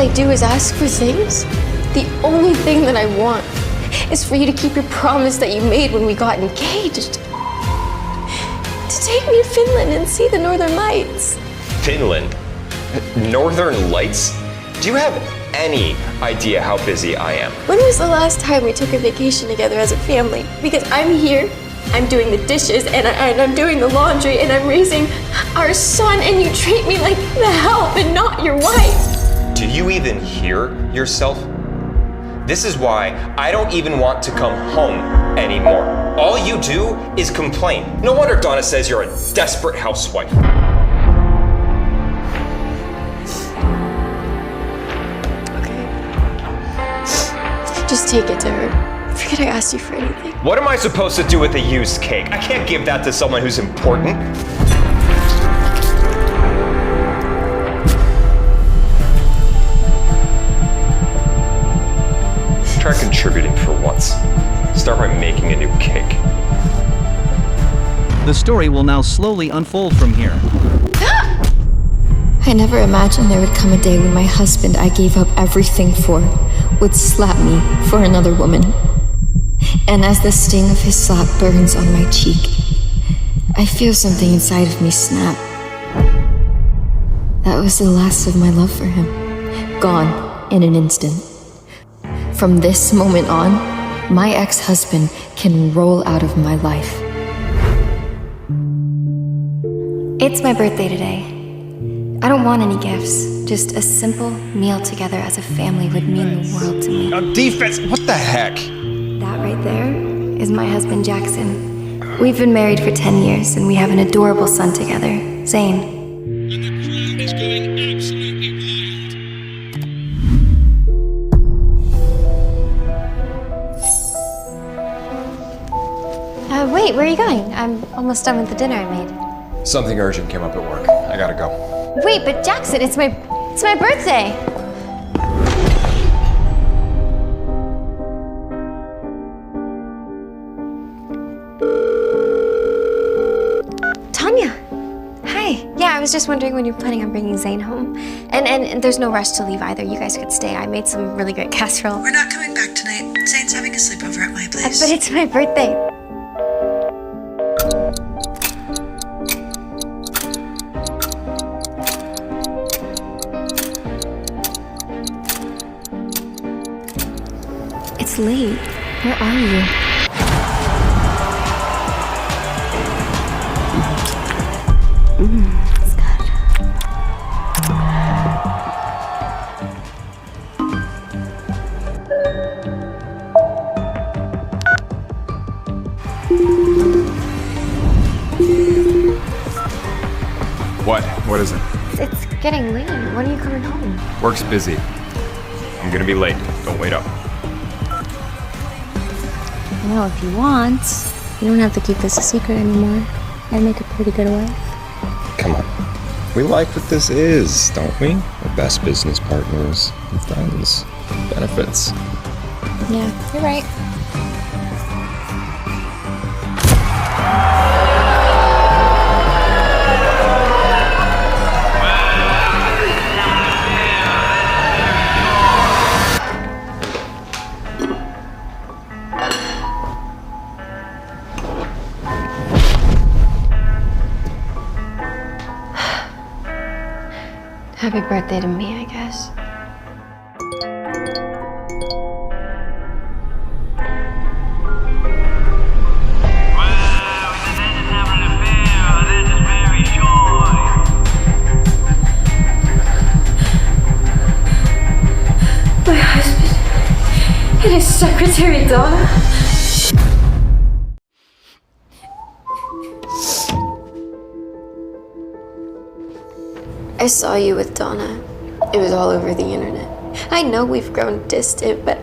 I do is ask for things, the only thing that I want is for you to keep your promise that you made when we got engaged. To take me to Finland and see the Northern Lights. Finland? Northern Lights? Do you have any idea how busy I am? When was the last time we took a vacation together as a family? Because I'm here, I'm doing the dishes, and I'm doing the laundry, and I'm raising our son, and you treat me like the help and not your wife. Do you even hear yourself? This is why I don't even want to come home anymore. All you do is complain. No wonder Donna says you're a desperate housewife. Just take it to her. Forget I asked you for anything. What am I supposed to do with a used cake? I can't give that to someone who's important. Try contributing for once. Start by making a new cake. The story will now slowly unfold from here. I never imagined there would come a day when my husband I gave up everything for would slap me for another woman. And as the sting of his slap burns on my cheek, I feel something inside of me snap. That was the last of my love for him, gone in an instant. From this moment on, my ex-husband can roll out of my life. It's my birthday today. I don't want any gifts. Just a simple meal together as a family would mean the world to me. Defense, what the heck? That right there is my husband, Jackson. We've been married for 10 years, and we have an adorable son together, Zane. And the crowd is going absolutely wild. Wait, where are you going? I'm almost done with the dinner I made. Something urgent came up at work. I gotta go. Wait, but Jackson, it's my birthday! Tanya! Hi. Yeah, I was just wondering when you're planning on bringing Zane home. And there's no rush to leave either. You guys could stay. I made some really great casserole. We're not coming back tonight. Zane's having a sleepover at my place. But it's my birthday. It's late. Where are you? It's good. What? What is it? It's getting late. When are you coming home? Work's busy. I'm gonna be late. Don't wait up. Well, if you want, you don't have to keep this a secret anymore. I'd make a pretty good wife. Come on. We like what this is, don't we? We're best business partners and friends. Benefits. Yeah, you're right. Happy birthday to me, I guess. My husband and his secretary, Donna. I saw you with Donna. It was all over the internet. I know we've grown distant, but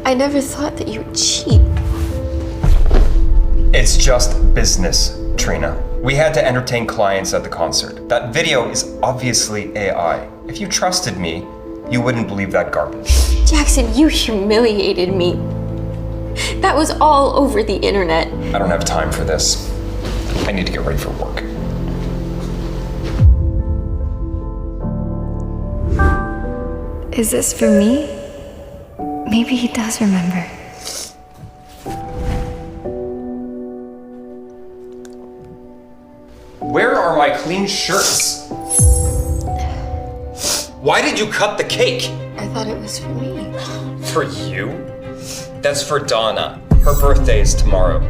I never thought that you would cheat. It's just business, Trina. We had to entertain clients at the concert. That video is obviously AI. If you trusted me, you wouldn't believe that garbage. Jackson, you humiliated me. That was all over the internet. I don't have time for this. I need to get ready for work. Is this for me? Maybe he does remember. Where are my clean shirts? Why did you cut the cake? I thought it was for me. For you? That's for Donna. Her birthday is tomorrow.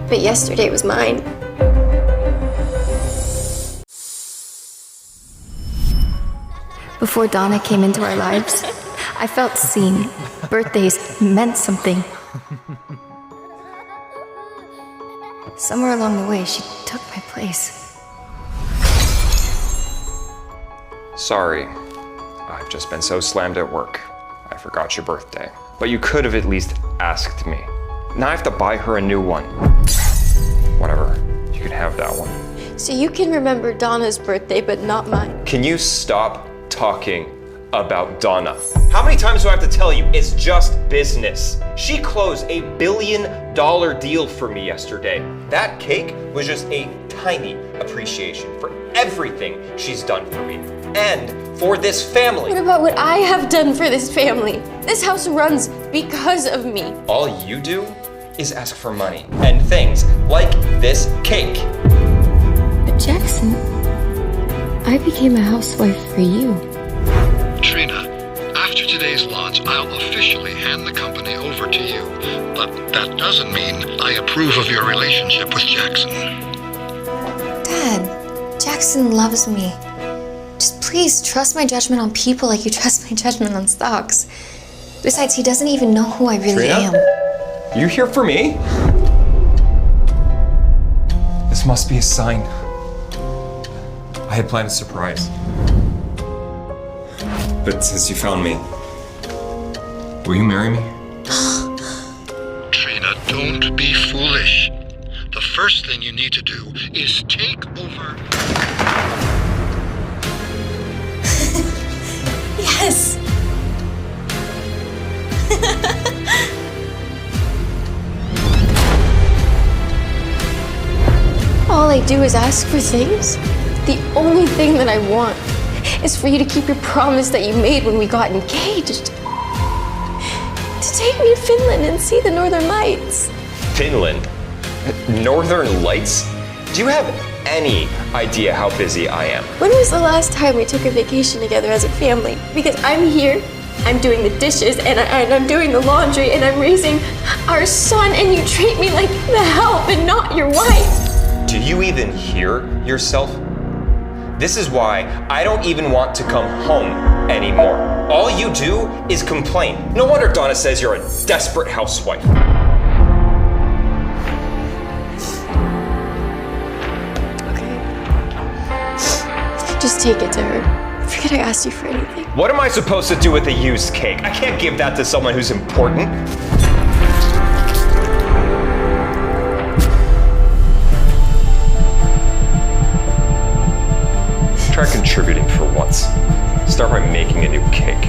But yesterday was mine. Before Donna came into our lives, I felt seen. Birthdays meant something. Somewhere along the way, she took my place. Sorry. I've just been so slammed at work. I forgot your birthday. But you could have at least asked me. Now I have to buy her a new one. Whatever. You can have that one. So you can remember Donna's birthday, but not mine. Can you stop talking about Donna? How many times do I have to tell you? It's just business. She closed a $1 billion deal for me yesterday. That cake was just a tiny appreciation for everything she's done for me and for this family. What about what I have done for this family? This house runs because of me. All you do is ask for money and things like this cake. But Jackson, I became a housewife for you. Trina, after today's launch, I'll officially hand the company over to you. But that doesn't mean I approve of your relationship with Jackson. Dad, Jackson loves me. Just please trust my judgment on people like you trust my judgment on stocks. Besides, he doesn't even know who I really Trina? am. You here for me? This must be a sign. I had planned a surprise. But since you found me, will you marry me? Trina, don't be foolish. The first thing you need to do is take over. Yes! All I do is ask for things. The only thing that I want is for you to keep your promise that you made when we got engaged. To take me to Finland and see the Northern Lights. Finland? Northern Lights? Do you have any idea how busy I am? When was the last time we took a vacation together as a family? Because I'm here, I'm doing the dishes, and I'm doing the laundry, and I'm raising our son, and you treat me like the help and not your wife. Do you even hear yourself? This is why I don't even want to come home anymore. All you do is complain. No wonder Donna says you're a desperate housewife. Okay. Just take it to her. Forget I asked you for anything. What am I supposed to do with a used cake? I can't give that to someone who's important. Try contributing for once. Start by making a new cake.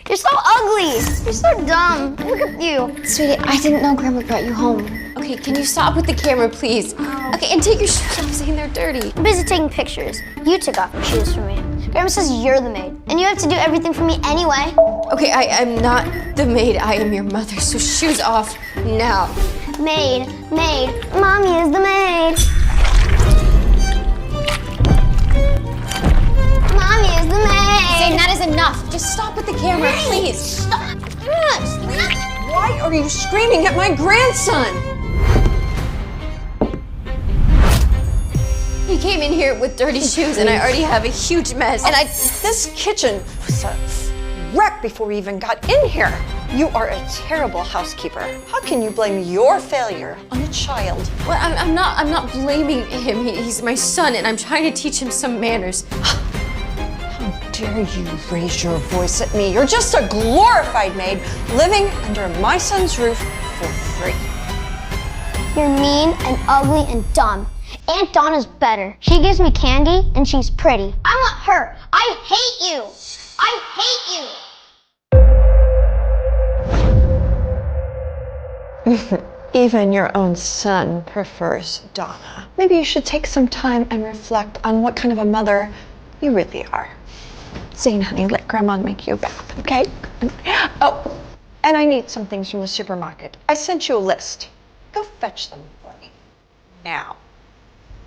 You're so ugly. You're so dumb. Look at you. Sweetie, I didn't know Grandma brought you home. Okay, can you stop with the camera, please? Okay, and take your shoes off saying they're dirty. I'm busy taking pictures. You took off your shoes for me. Grandma says you're the maid, and you have to do everything for me anyway. Okay, I'm not the maid. I am your mother, so shoes off now. Maid, Mommy is the maid. Mommy is the maid. Zane, that is enough. Just stop with the camera, please. Stop. Yes. Why are you screaming at my grandson? He came in here with dirty shoes, and I already have a huge mess. And This kitchen was a wreck before we even got in here. You are a terrible housekeeper. How can you blame your failure on a child? well, I'm not blaming him. He's my son, and I'm trying to teach him some manners. How dare you raise your voice at me? You're just a glorified maid living under my son's roof for free. You're mean and ugly and dumb. Aunt Donna's better. She gives me candy and she's pretty. I want her. I hate you. I hate you. Even your own son prefers Donna. Maybe you should take some time and reflect on what kind of a mother you really are. Zane, honey, let Grandma make you a bath, okay? Oh, and I need some things from the supermarket. I sent you a list. Go fetch them for me. Now.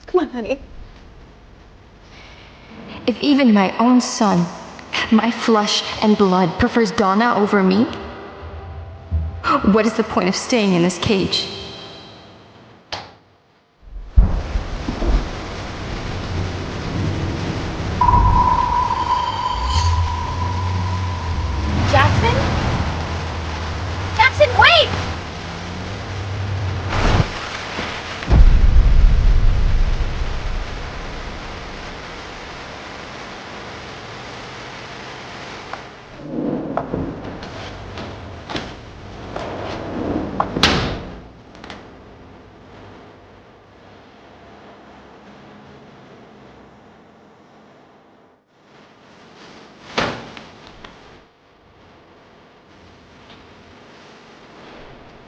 Come on, honey. If even my own son, my flesh and blood, prefers Donna over me, what is the point of staying in this cage? Jackson? Jackson, wait!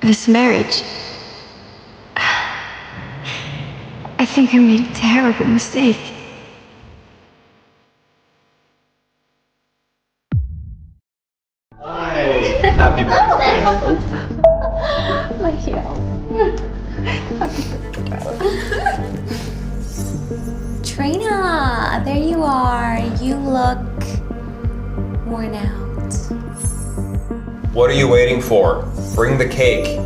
This marriage, I think I made a terrible mistake. Happy birthday. Trina, there you are. You look worn out. What are you waiting for? Bring the cake.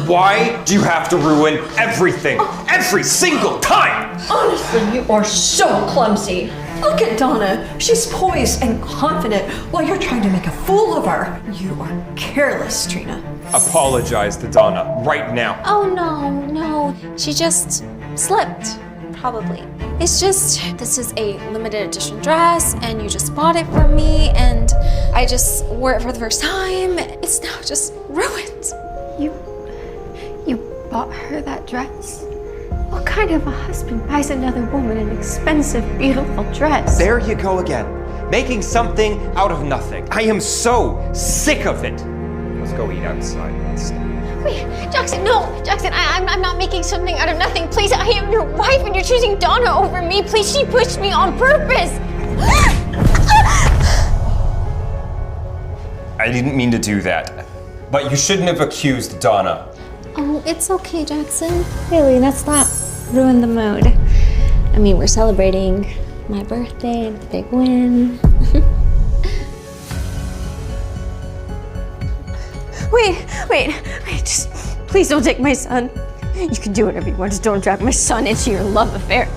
Why do you have to ruin everything? Every single time! Honestly, you are so clumsy. Look at Donna. She's poised and confident while you're trying to make a fool of her. You are careless, Trina. Apologize to Donna right now. Oh, no. She just slipped, probably. It's just, this is a limited edition dress, and you just bought it for me, and I just wore it for the first time. It's now just ruined. You bought her that dress? What kind of a husband buys another woman an expensive, beautiful dress? There you go again. Making something out of nothing. I am so sick of it. Let's go eat outside instead. Wait, Jackson, no! Jackson, I'm not making something out of nothing. Please, I am your wife and you're choosing Donna over me. Please, she pushed me on purpose. I didn't mean to do that. But you shouldn't have accused Donna. Oh, it's okay, Jackson. Really, let's not ruin the mood. I mean, we're celebrating my birthday and the big win. Wait, just please don't take my son. You can do whatever you want, just don't drag my son into your love affair.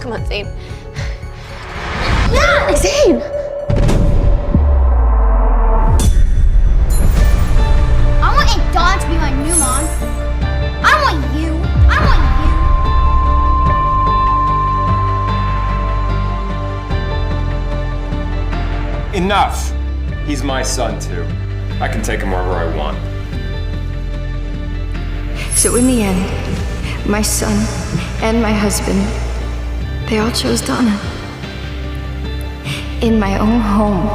Come on, Zane. Yeah, Zane! I want Aunt Dawn to be my new mom. I want you. Enough! He's my son too. I can take him wherever I want. So in the end, my son and my husband, they all chose Donna. In my own home,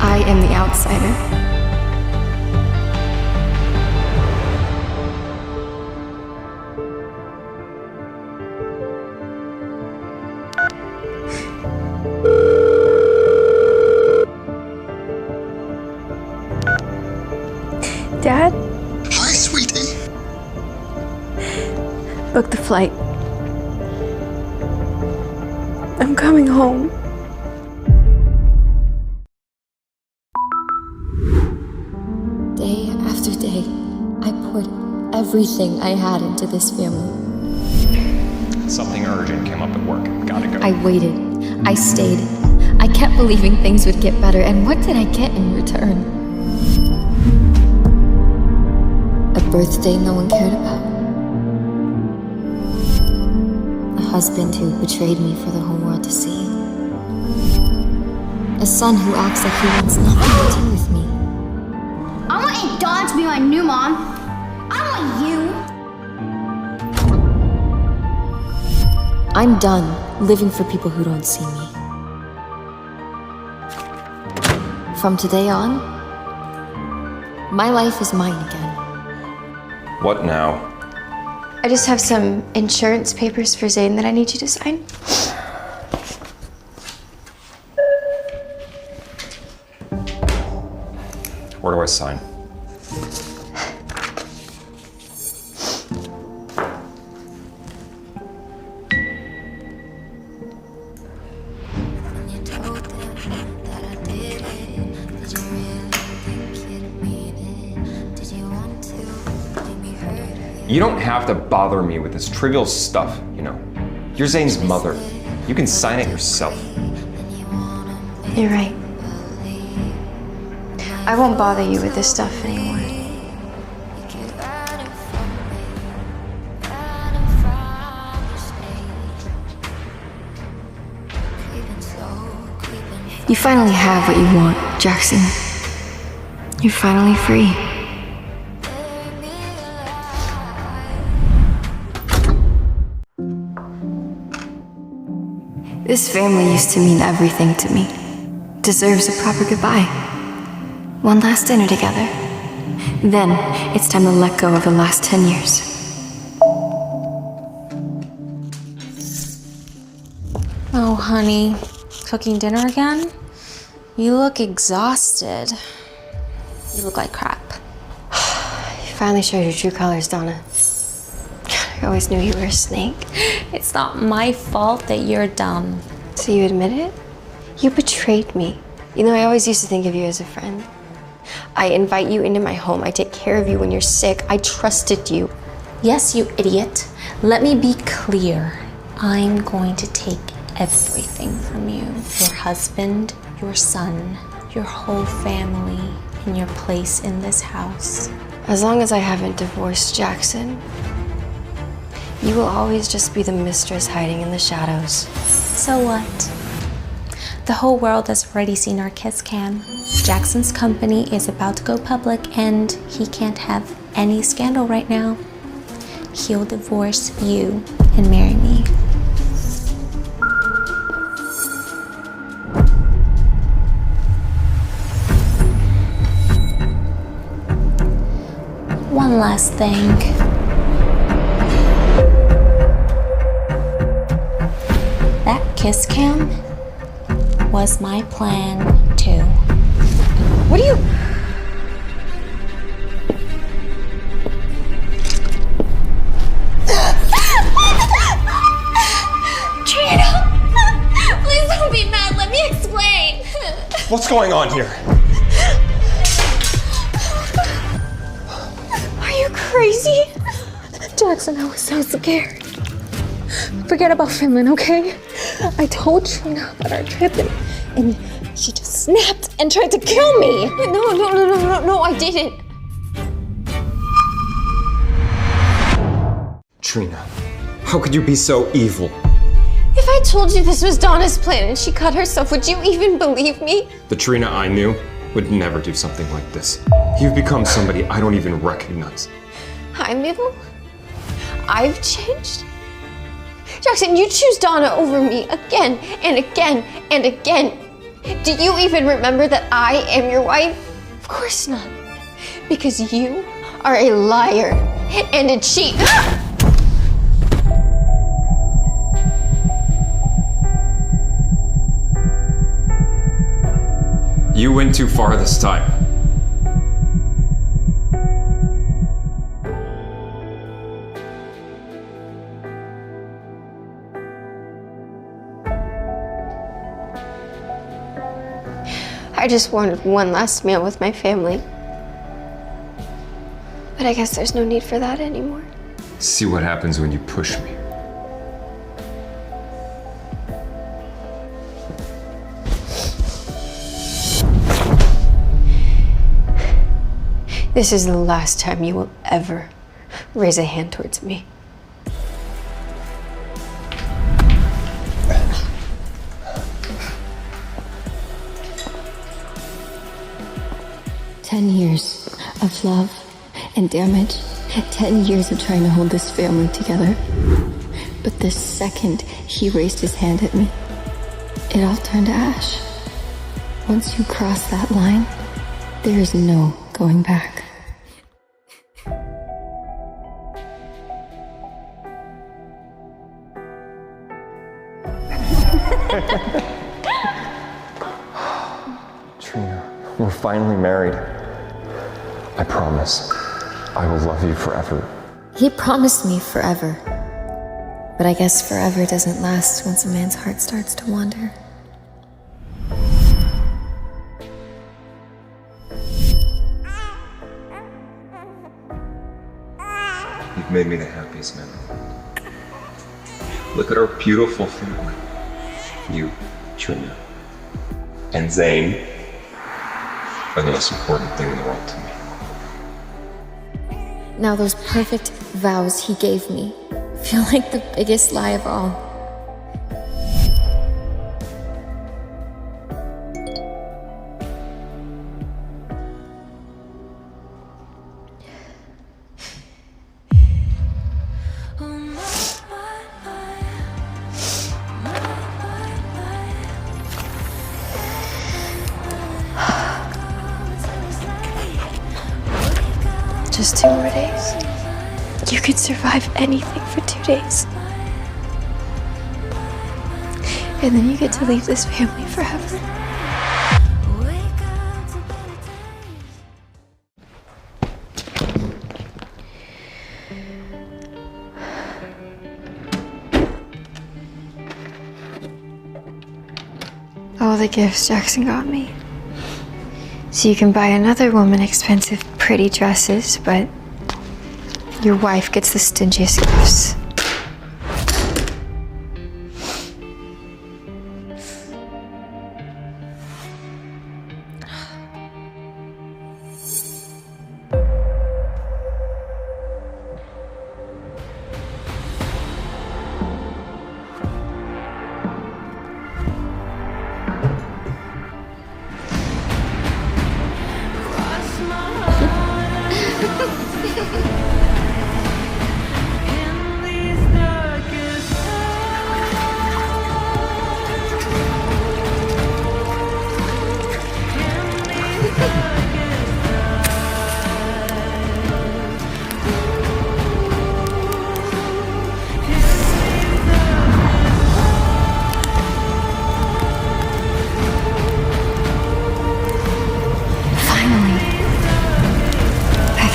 I am the outsider. Dad? Hi, sweetie. Book the flight. I'm coming home. Day after day, I poured everything I had into this family. Something urgent came up at work. Gotta go. I waited. I stayed. I kept believing things would get better, and what did I get in return? A birthday no one cared about. A husband who betrayed me for the whole world to see. A son who acts like he wants nothing to do with me. I want Aunt Dawn to be my new mom. I don't want you. I'm done living for people who don't see me. From today on, my life is mine again. What now? I just have some insurance papers for Zane that I need you to sign. Where do I sign? You don't have to bother me with this trivial stuff, you know. You're Zane's mother. You can sign it yourself. You're right. I won't bother you with this stuff anymore. You finally have what you want, Jackson. You're finally free. This family used to mean everything to me. Deserves a proper goodbye. One last dinner together. Then it's time to let go of the last 10 years. Oh, honey. Cooking dinner again? You look exhausted. You look like crap. You finally showed your true colors, Donna. I always knew you were a snake. It's not my fault that you're dumb. So you admit it? You betrayed me. You know, I always used to think of you as a friend. I invite you into my home. I take care of you when you're sick. I trusted you. Yes, you idiot. Let me be clear. I'm going to take everything from you. Your husband, your son, your whole family, and your place in this house. As long as I haven't divorced Jackson, you will always just be the mistress hiding in the shadows. So what? The whole world has already seen our kiss cam. Jackson's company is about to go public and he can't have any scandal right now. He'll divorce you and marry me. One last thing. That kiss cam was my plan too. What are you... Trina! Please don't be mad. Let me explain. What's going on here? Are you crazy? Jackson, I was so scared. Forget about Finland, okay? I told Trina about our trip and she just snapped and tried to kill me. No, I didn't. Trina, how could you be so evil? If I told you this was Donna's plan and she cut herself, would you even believe me? The Trina I knew would never do something like this. You've become somebody I don't even recognize. I'm evil? I've changed? Jackson, you choose Donna over me again and again and again. Do you even remember that I am your wife? Of course not. Because you are a liar and a cheat. You went too far this time. I just wanted one last meal with my family. But I guess there's no need for that anymore. See what happens when you push me. This is the last time you will ever raise a hand towards me. 10 years of love and damage. 10 years of trying to hold this family together. But the second he raised his hand at me, it all turned to ash. Once you cross that line, there is no going back. Trina, we're finally married. I promise, I will love you forever. He promised me forever. But I guess forever doesn't last once a man's heart starts to wander. You've made me the happiest man. Look at our beautiful family. You, Trina, and Zane are the most important thing in the world to me. Now those perfect vows he gave me feel like the biggest lie of all. Just 2 more days. You could survive anything for 2 days. And then you get to leave this family forever. All the gifts Jackson got me. So you can buy another woman expensive, pretty dresses, but your wife gets the stingiest gifts.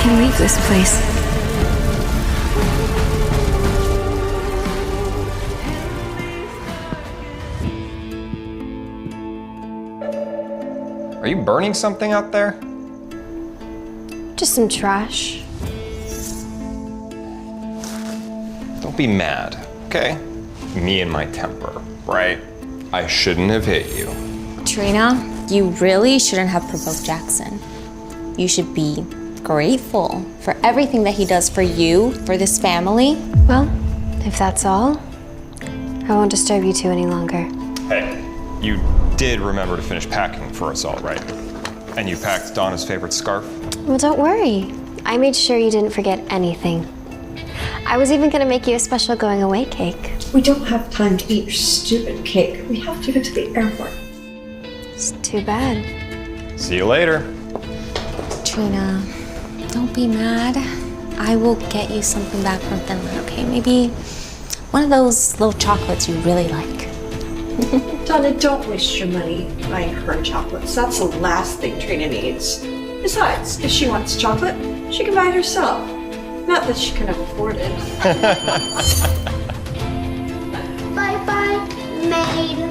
Leave this place. Are you burning something out there? Just some trash. Don't be mad, okay? Me and my temper, right? I shouldn't have hit you. Trina, you really shouldn't have provoked Jackson. You should be grateful for everything that he does for you, for this family. Well, if that's all, I won't disturb you two any longer. Hey, you did remember to finish packing for us all, right? And you packed Donna's favorite scarf? Well, don't worry. I made sure you didn't forget anything. I was even gonna make you a special going away cake. We don't have time to eat your stupid cake. We have to go to the airport. It's too bad. See you later. Trina, don't be mad. I will get you something back from Finland, okay? Maybe one of those little chocolates you really like. Donna, don't waste your money buying her chocolates. That's the last thing Trina needs. Besides, if she wants chocolate, she can buy it herself. Not that she can afford it. Bye-bye, maid.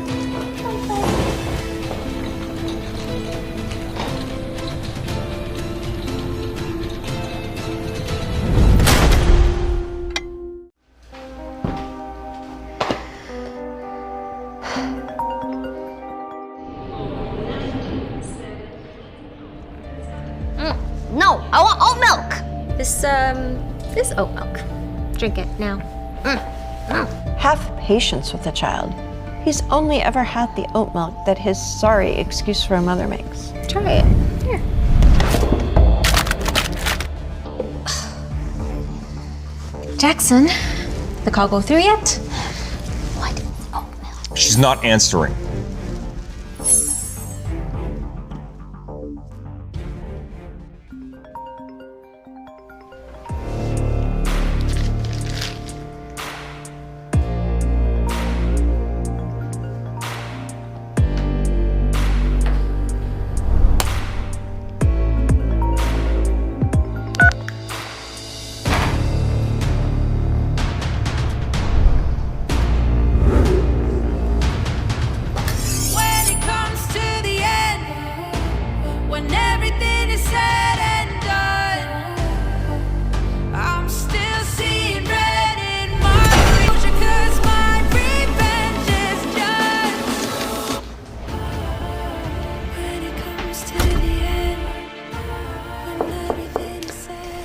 No, I want oat milk. This oat milk. Drink it now. Have patience with the child. He's only ever had the oat milk that his sorry excuse for a mother makes. Try it. Here. Jackson, the call go through yet? What? Oh, no. She's not answering.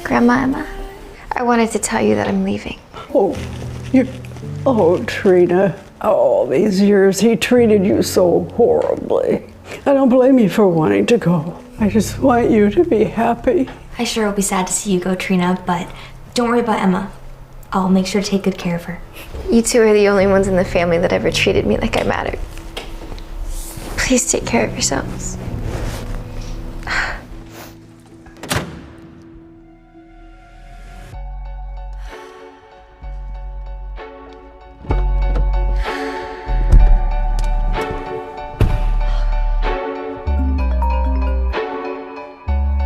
Grandma Emma, I wanted to tell you that I'm leaving. Oh, Trina. All these years he treated you so horribly. I don't blame you for wanting to go. I just want you to be happy. I sure will be sad to see you go, Trina, but don't worry about Emma. I'll make sure to take good care of her. You two are the only ones in the family that ever treated me like I mattered. Please take care of yourselves.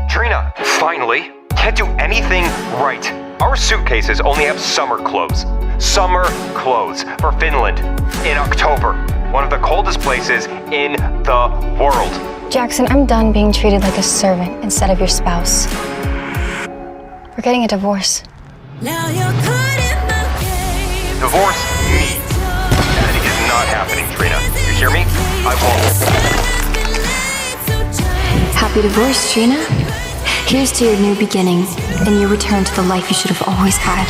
Trina, finally, can't do anything right. Our suitcases only have summer clothes. Summer clothes for Finland in October. One of the coldest places in the world. Jackson, I'm done being treated like a servant instead of your spouse. We're getting a divorce. Divorce me. And it is not happening, Trina. You hear me? I won't. Happy divorce, Trina. Here's to your new beginning and your return to the life you should have always had.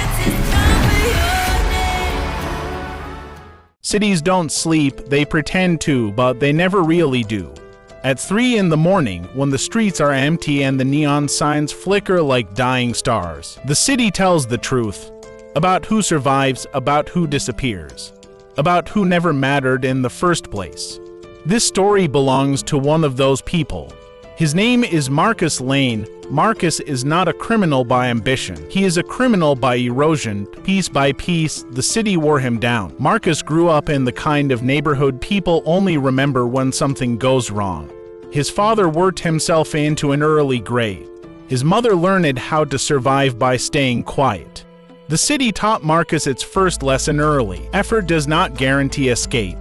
Cities don't sleep, they pretend to, but they never really do. At 3 in the morning, when the streets are empty and the neon signs flicker like dying stars, the city tells the truth about who survives, about who disappears, about who never mattered in the first place. This story belongs to one of those people. His name is Marcus Lane. Marcus is not a criminal by ambition. He is a criminal by erosion. Piece by piece, the city wore him down. Marcus grew up in the kind of neighborhood people only remember when something goes wrong. His father worked himself into an early grave. His mother learned how to survive by staying quiet. The city taught Marcus its first lesson early. Effort does not guarantee escape.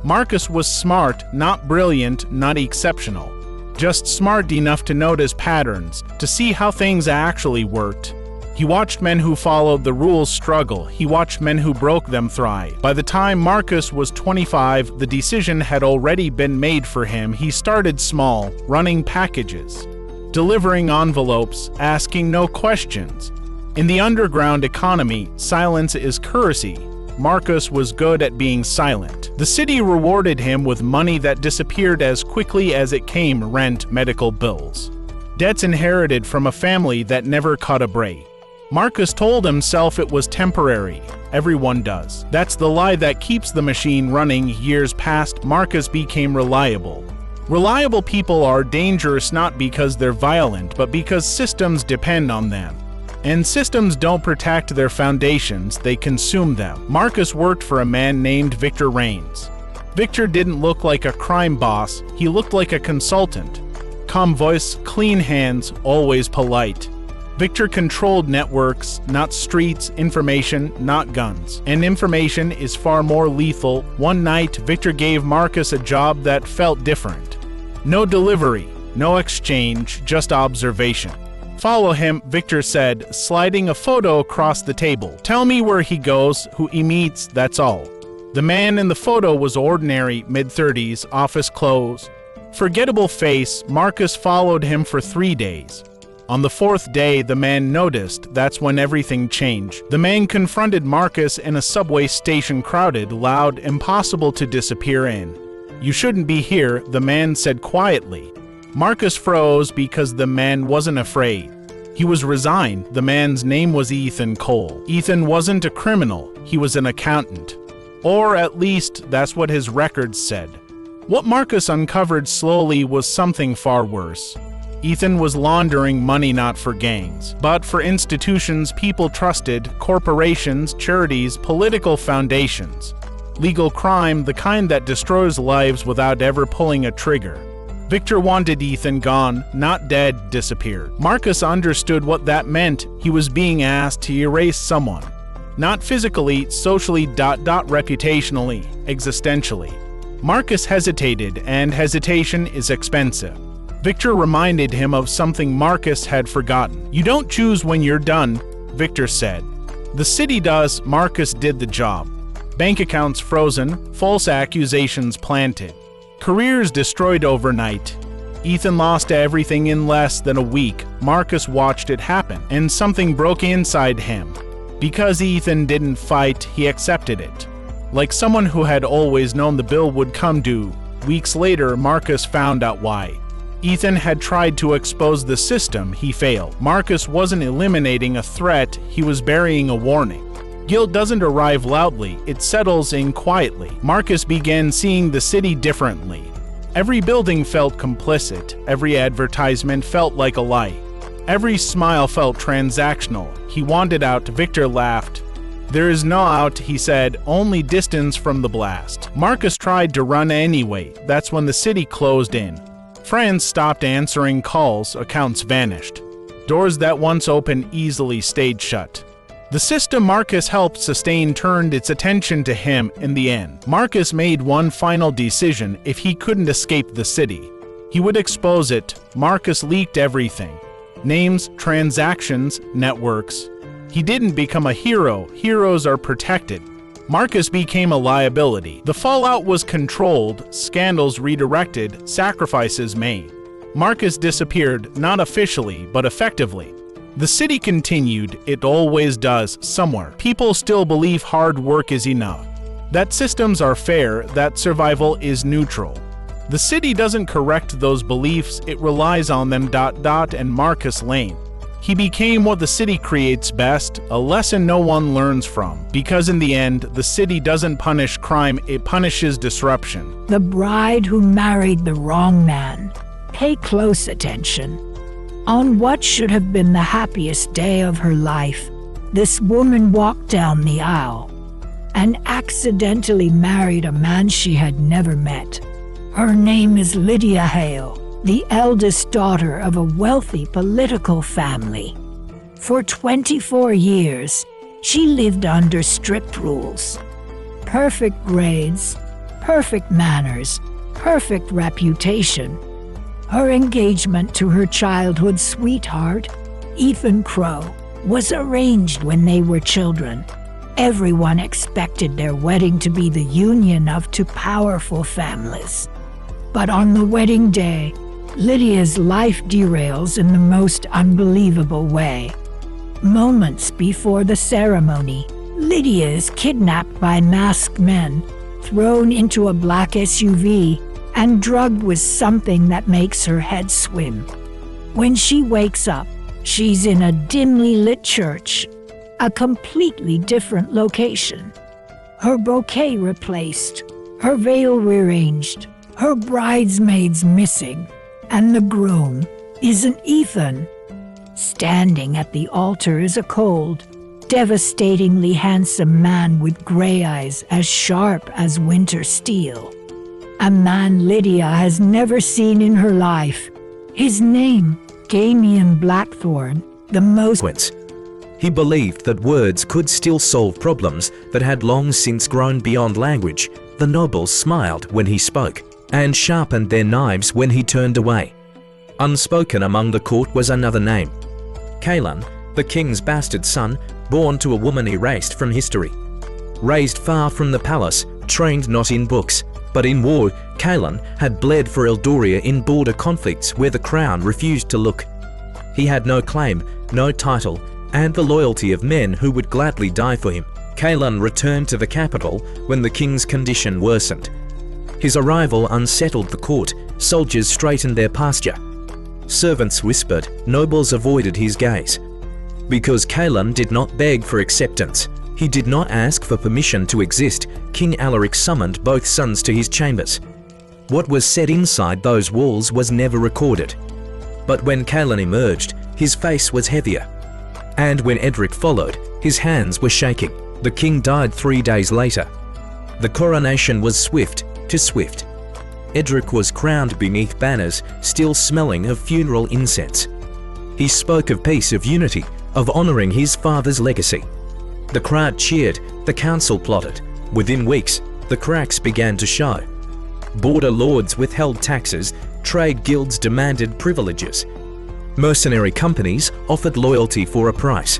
Marcus was smart, not brilliant, not exceptional. Just smart enough to notice patterns, to see how things actually worked. He watched men who followed the rules struggle. He watched men who broke them thrive. By the time Marcus was 25, the decision had already been made for him. He started small, running packages, delivering envelopes, asking no questions. In the underground economy, silence is currency. Marcus was good at being silent. The city rewarded him with money that disappeared as quickly as it came: rent, medical bills, debts inherited from a family that never caught a break. Marcus told himself it was temporary. Everyone does. That's the lie that keeps the machine running. Years passed, Marcus became reliable. Reliable people are dangerous not because they're violent, but because systems depend on them. And systems don't protect their foundations, they consume them. Marcus worked for a man named Victor Rains. Victor didn't look like a crime boss, he looked like a consultant. Calm voice, clean hands, always polite. Victor controlled networks, not streets, information, not guns. And information is far more lethal. One night, Victor gave Marcus a job that felt different. No delivery, no exchange, just observation. Follow him, Victor said, sliding a photo across the table. Tell me where he goes, who he meets, that's all. The man in the photo was ordinary, mid-30s, office clothes. Forgettable face, Marcus followed him for 3 days. On the 4th day, the man noticed. That's when everything changed. The man confronted Marcus in a subway station, crowded, loud, impossible to disappear in. You shouldn't be here, the man said quietly. Marcus froze because the man wasn't afraid. He was resigned. The man's name was Ethan Cole. Ethan wasn't a criminal, he was an accountant. Or at least, that's what his records said. What Marcus uncovered slowly was something far worse. Ethan was laundering money not for gangs, but for institutions people trusted, corporations, charities, political foundations. Legal crime, the kind that destroys lives without ever pulling a trigger. Victor wanted Ethan gone, not dead, disappeared. Marcus understood what that meant. He was being asked to erase someone. Not physically, socially, reputationally, existentially. Marcus hesitated, and hesitation is expensive. Victor reminded him of something Marcus had forgotten. You don't choose when you're done, Victor said. The city does, Marcus did the job. Bank accounts frozen, false accusations planted. Careers destroyed overnight. Ethan lost everything in less than a week. Marcus watched it happen, and something broke inside him. Because Ethan didn't fight, he accepted it. Like someone who had always known the bill would come due. Weeks later, Marcus found out why. Ethan had tried to expose the system, he failed. Marcus wasn't eliminating a threat, he was burying a warning. Guilt doesn't arrive loudly, it settles in quietly. Marcus began seeing the city differently. Every building felt complicit, every advertisement felt like a lie. Every smile felt transactional. He wanted out, Victor laughed. There is no out, he said, only distance from the blast. Marcus tried to run anyway, that's when the city closed in. Friends stopped answering calls, accounts vanished. Doors that once opened easily stayed shut. The system Marcus helped sustain turned its attention to him in the end. Marcus made one final decision: if he couldn't escape the city, he would expose it. Marcus leaked everything. Names, transactions, networks. He didn't become a hero. Heroes are protected. Marcus became a liability. The fallout was controlled, scandals redirected, sacrifices made. Marcus disappeared, not officially, but effectively. The city continued, it always does, somewhere. People still believe hard work is enough. That systems are fair, that survival is neutral. The city doesn't correct those beliefs, it relies on them. And Marcus Lane. He became what the city creates best, a lesson no one learns from. Because in the end, the city doesn't punish crime, it punishes disruption. The bride who married the wrong man. Pay close attention. On what should have been the happiest day of her life, this woman walked down the aisle and accidentally married a man she had never met. Her name is Lydia Hale, the eldest daughter of a wealthy political family. For 24 years, she lived under strict rules. Perfect grades, perfect manners, perfect reputation. Her engagement to her childhood sweetheart, Ethan Crow, was arranged when they were children. Everyone expected their wedding to be the union of two powerful families. But on the wedding day, Lydia's life derails in the most unbelievable way. Moments before the ceremony, Lydia is kidnapped by masked men, thrown into a black SUV, and drugged with something that makes her head swim. When she wakes up, she's in a dimly lit church, a completely different location. Her bouquet replaced, her veil rearranged, her bridesmaids missing, and the groom isn't Ethan. Standing at the altar is a cold, devastatingly handsome man with gray eyes as sharp as winter steel. A man Lydia has never seen in her life. His name, Damian Blackthorne, the most... He believed that words could still solve problems that had long since grown beyond language. The nobles smiled when he spoke, and sharpened their knives when he turned away. Unspoken among the court was another name. Kalan, the king's bastard son, born to a woman erased from history. Raised far from the palace, trained not in books, but in war, Kalan had bled for Eldoria in border conflicts where the crown refused to look. He had no claim, no title, and the loyalty of men who would gladly die for him. Kalan returned to the capital when the king's condition worsened. His arrival unsettled the court, soldiers straightened their pasture. Servants whispered, nobles avoided his gaze. Because Kaelan did not beg for acceptance, he did not ask for permission to exist, King Alaric summoned both sons to his chambers. What was said inside those walls was never recorded. But when Kaelan emerged, his face was heavier. And when Edric followed, his hands were shaking. The king died 3 days later. The coronation was swift to swift. Edric was crowned beneath banners still smelling of funeral incense. He spoke of peace, of unity, of honouring his father's legacy. The crowd cheered, the council plotted. Within weeks, the cracks began to show. Border lords withheld taxes, trade guilds demanded privileges. Mercenary companies offered loyalty for a price.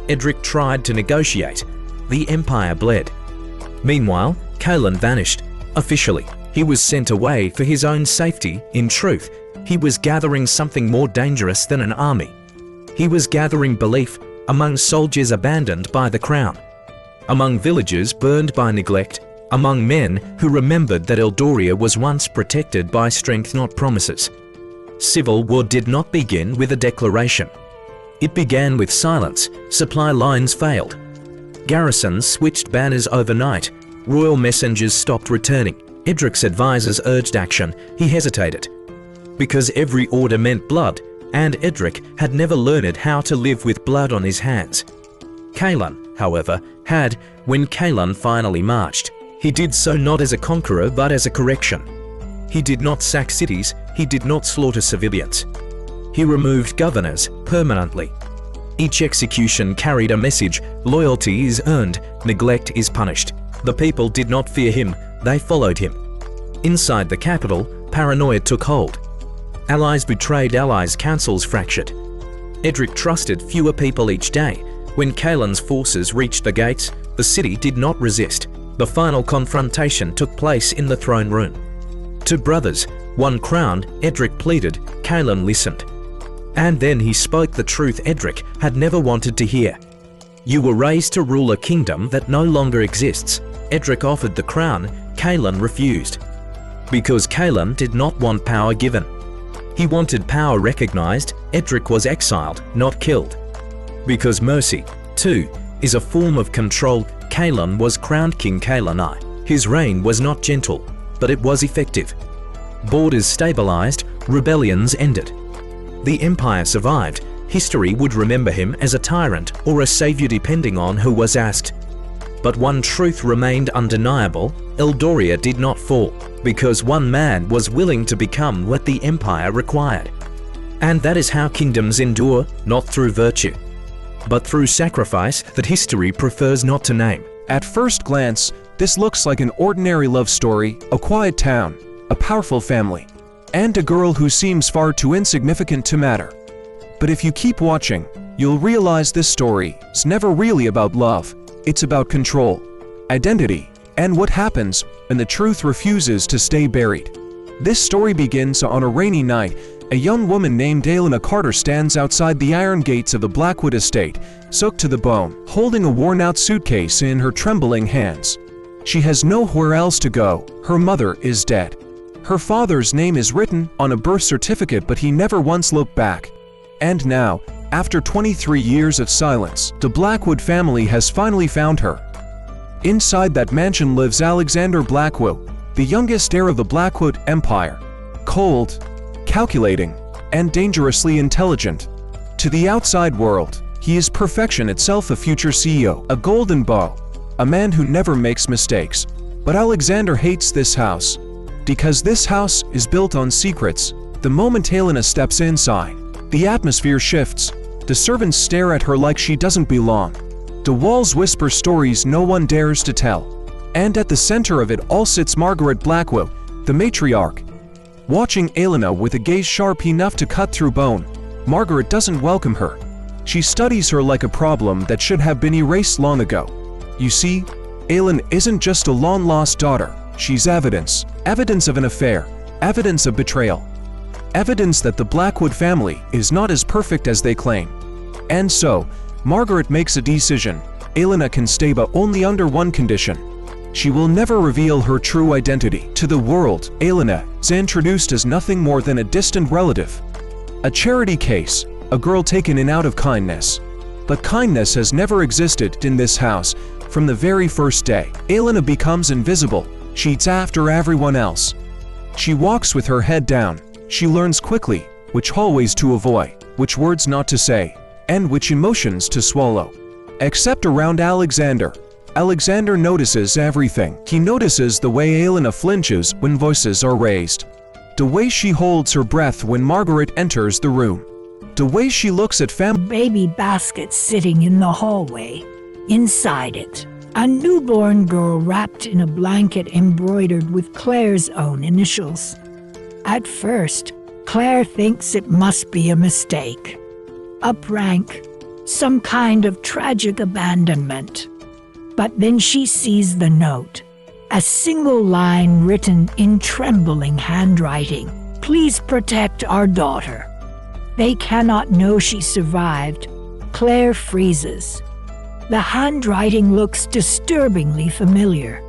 Edric tried to negotiate. The empire bled. Meanwhile, Kaelan vanished. Officially, he was sent away for his own safety. In truth, he was gathering something more dangerous than an army. He was gathering belief among soldiers abandoned by the crown, among villagers burned by neglect, among men who remembered that Eldoria was once protected by strength, not promises. Civil war did not begin with a declaration. It began with silence. Supply lines failed. Garrisons switched banners overnight. Royal messengers stopped returning. Edric's advisors urged action. He hesitated. Because every order meant blood, and Edric had never learned how to live with blood on his hands. Kaelan, however, had, when Kaelan finally marched. He did so not as a conqueror but as a correction. He did not sack cities, he did not slaughter civilians. He removed governors permanently. Each execution carried a message: loyalty is earned, neglect is punished. The people did not fear him, they followed him. Inside the capital, paranoia took hold. Allies betrayed allies, councils fractured. Edric trusted fewer people each day. When Kaelan's forces reached the gates, the city did not resist. The final confrontation took place in the throne room. To brothers, one crowned, Edric pleaded, Kaelan listened. And then he spoke the truth Edric had never wanted to hear. You were raised to rule a kingdom that no longer exists. Edric offered the crown, Kaelan refused. Because Kaelan did not want power given. He wanted power recognized. Edric was exiled, not killed. Because mercy, too, is a form of control, Kaelan was crowned King Kaelan I. His reign was not gentle, but it was effective. Borders stabilized, rebellions ended. The empire survived. History would remember him as a tyrant or a savior depending on who was asked. But one truth remained undeniable: Eldoria did not fall, because one man was willing to become what the empire required. And that is how kingdoms endure, not through virtue, but through sacrifice that history prefers not to name. At first glance, this looks like an ordinary love story: a quiet town, a powerful family, and a girl who seems far too insignificant to matter. But if you keep watching, you'll realize this story is never really about love. It's about control, identity, and what happens when the truth refuses to stay buried. This story begins on a rainy night. A young woman named Elena Carter stands outside the iron gates of the Blackwood estate, soaked to the bone, holding a worn-out suitcase in her trembling hands. She has nowhere else to go. Her mother is dead. Her father's name is written on a birth certificate, but he never once looked back. And now, after 23 years of silence, the Blackwood family has finally found her. Inside that mansion lives Alexander Blackwood, the youngest heir of the Blackwood Empire. Cold, calculating, and dangerously intelligent. To the outside world, he is perfection itself, a future CEO, a golden boy, a man who never makes mistakes. But Alexander hates this house, because this house is built on secrets. The moment Helena steps inside, the atmosphere shifts. The servants stare at her like she doesn't belong. The walls whisper stories no one dares to tell. And at the center of it all sits Margaret Blackwood, the matriarch. Watching Elena with a gaze sharp enough to cut through bone, Margaret doesn't welcome her. She studies her like a problem that should have been erased long ago. You see, Elena isn't just a long-lost daughter. She's evidence. Evidence of an affair. Evidence of betrayal. Evidence that the Blackwood family is not as perfect as they claim. And so, Margaret makes a decision. Elena can stay, but only under one condition. She will never reveal her true identity. To the world, Elena is introduced as nothing more than a distant relative. A charity case, a girl taken in out of kindness. But kindness has never existed in this house from the very first day. Elena becomes invisible. She eats after everyone else. She walks with her head down. She learns quickly which hallways to avoid, which words not to say, and which emotions to swallow. Except around Alexander. Alexander notices everything. He notices the way Elena flinches when voices are raised. The way she holds her breath when Margaret enters the room. The way she looks at baby basket sitting in the hallway. Inside it, a newborn girl wrapped in a blanket embroidered with Claire's own initials. At first, Claire thinks it must be a mistake, a prank, some kind of tragic abandonment. But then she sees the note, a single line written in trembling handwriting. Please protect our daughter. They cannot know she survived. Claire freezes. The handwriting looks disturbingly familiar,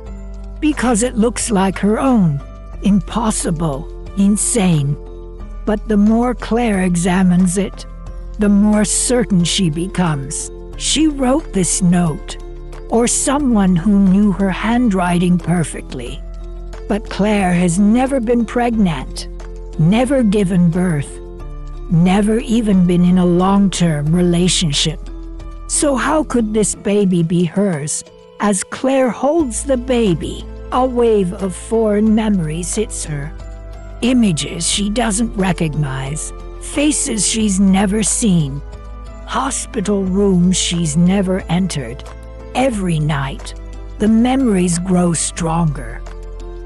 because it looks like her own. Impossible, insane. But the more Claire examines it, the more certain she becomes. She wrote this note, or someone who knew her handwriting perfectly. But Claire has never been pregnant, never given birth, never even been in a long-term relationship. So how could this baby be hers? As Claire holds the baby, a wave of foreign memories hits her. Images she doesn't recognize, faces she's never seen, hospital rooms she's never entered. Every night, the memories grow stronger.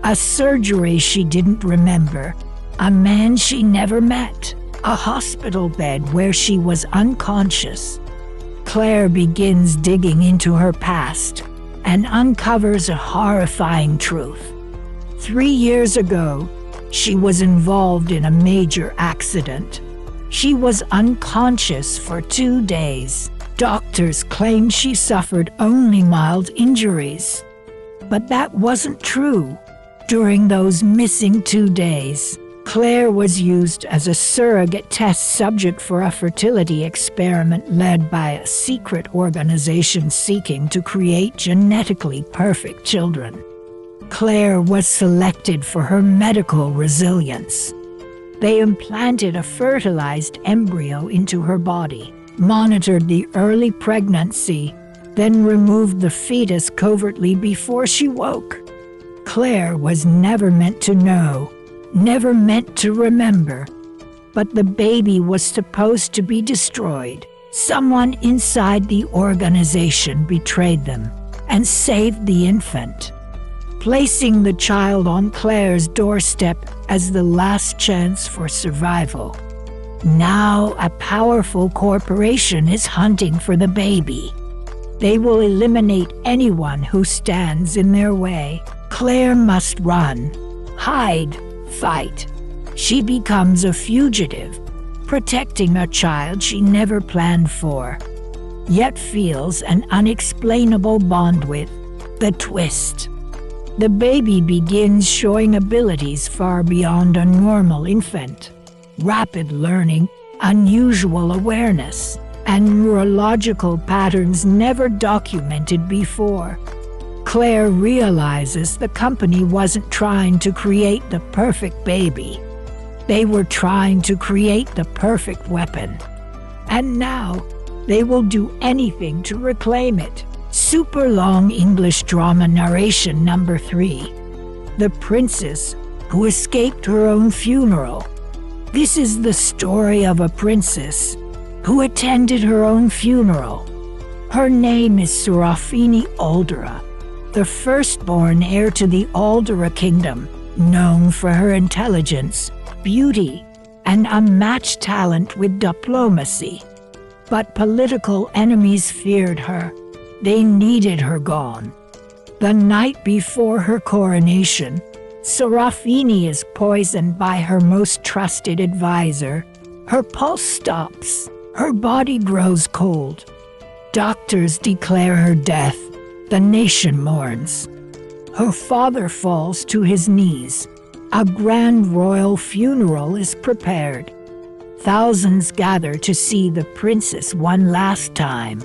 A surgery she didn't remember, a man she never met, a hospital bed where she was unconscious. Claire begins digging into her past and uncovers a horrifying truth. 3 years ago, she was involved in a major accident. She was unconscious for 2 days. Doctors claimed she suffered only mild injuries. But that wasn't true. During those missing 2 days, Claire was used as a surrogate test subject for a fertility experiment led by a secret organization seeking to create genetically perfect children. Claire was selected for her medical resilience. They implanted a fertilized embryo into her body, monitored the early pregnancy, then removed the fetus covertly before she woke. Claire was never meant to know, never meant to remember, but the baby was supposed to be destroyed. Someone inside the organization betrayed them and saved the infant, placing the child on Claire's doorstep as the last chance for survival. Now a powerful corporation is hunting for the baby. They will eliminate anyone who stands in their way. Claire must run, hide, fight. She becomes a fugitive, protecting a child she never planned for, yet feels an unexplainable bond with. The twist. The baby begins showing abilities far beyond a normal infant. Rapid learning, unusual awareness, and neurological patterns never documented before. Claire realizes the company wasn't trying to create the perfect baby. They were trying to create the perfect weapon. And now, they will do anything to reclaim it. Super long English drama narration number 3. The princess who escaped her own funeral. This is the story of a princess who attended her own funeral. Her name is Serafini Aldera, the firstborn heir to the Aldera kingdom, known for her intelligence, beauty, and unmatched talent with diplomacy. But political enemies feared her. They needed her gone. The night before her coronation, Serafini is poisoned by her most trusted advisor. Her pulse stops. Her body grows cold. Doctors declare her death. The nation mourns. Her father falls to his knees. A grand royal funeral is prepared. Thousands gather to see the princess one last time.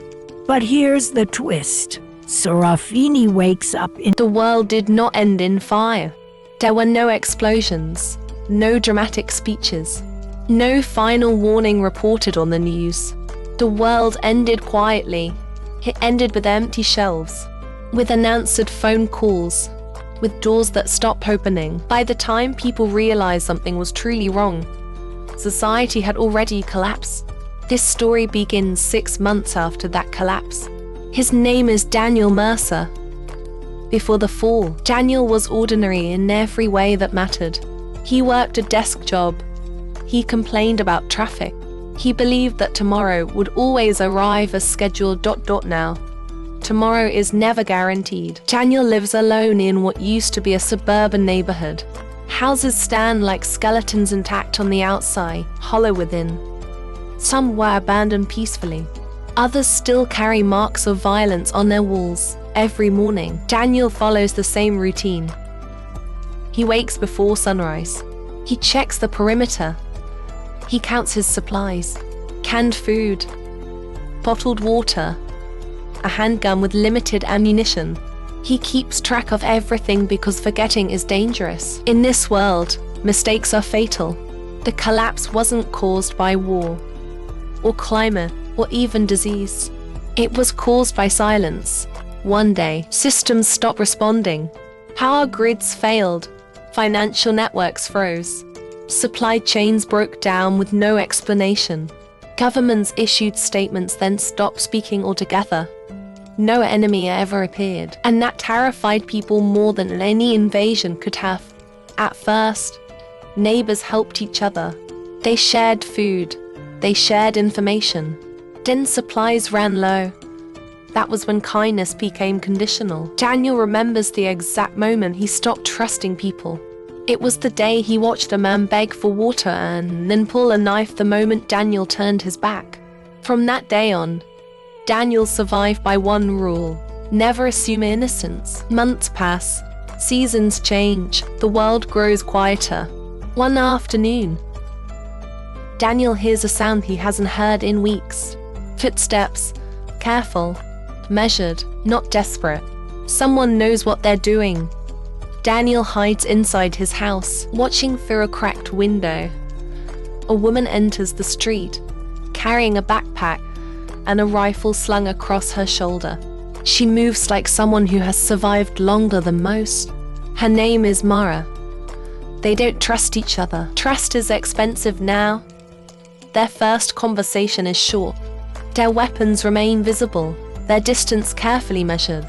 But here's the twist. Serafini wakes up in... The world did not end in fire. There were no explosions, no dramatic speeches, no final warning reported on the news. The world ended quietly. It ended with empty shelves, with unanswered phone calls, with doors that stopped opening. By the time people realized something was truly wrong, society had already collapsed. This story begins 6 months after that collapse. His name is Daniel Mercer. Before the fall, Daniel was ordinary in every way that mattered. He worked a desk job. He complained about traffic. He believed that tomorrow would always arrive as scheduled. Now, tomorrow is never guaranteed. Daniel lives alone in what used to be a suburban neighborhood. Houses stand like skeletons intact on the outside, hollow within. Some were abandoned peacefully. Others still carry marks of violence on their walls. Every morning, Daniel follows the same routine. He wakes before sunrise. He checks the perimeter. He counts his supplies. Canned food, bottled water, a handgun with limited ammunition. He keeps track of everything because forgetting is dangerous. In this world, mistakes are fatal. The collapse wasn't caused by war, or climate, or even disease. It was caused by silence. One day, systems stopped responding. Power grids failed. Financial networks froze. Supply chains broke down with no explanation. Governments issued statements, then stopped speaking altogether. No enemy ever appeared, and that terrified people more than any invasion could have. At first, neighbors helped each other. They shared food. They shared information. Then supplies ran low. That was when kindness became conditional. Daniel remembers the exact moment he stopped trusting people. It was the day he watched a man beg for water and then pull a knife the moment Daniel turned his back. From that day on, Daniel survived by one rule: never assume innocence. Months pass, seasons change, the world grows quieter. One afternoon, Daniel hears a sound he hasn't heard in weeks. Footsteps, careful, measured, not desperate. Someone knows what they're doing. Daniel hides inside his house, watching through a cracked window. A woman enters the street, carrying a backpack and a rifle slung across her shoulder. She moves like someone who has survived longer than most. Her name is Mara. They don't trust each other. Trust is expensive now. Their first conversation is short. Their weapons remain visible, their distance carefully measured.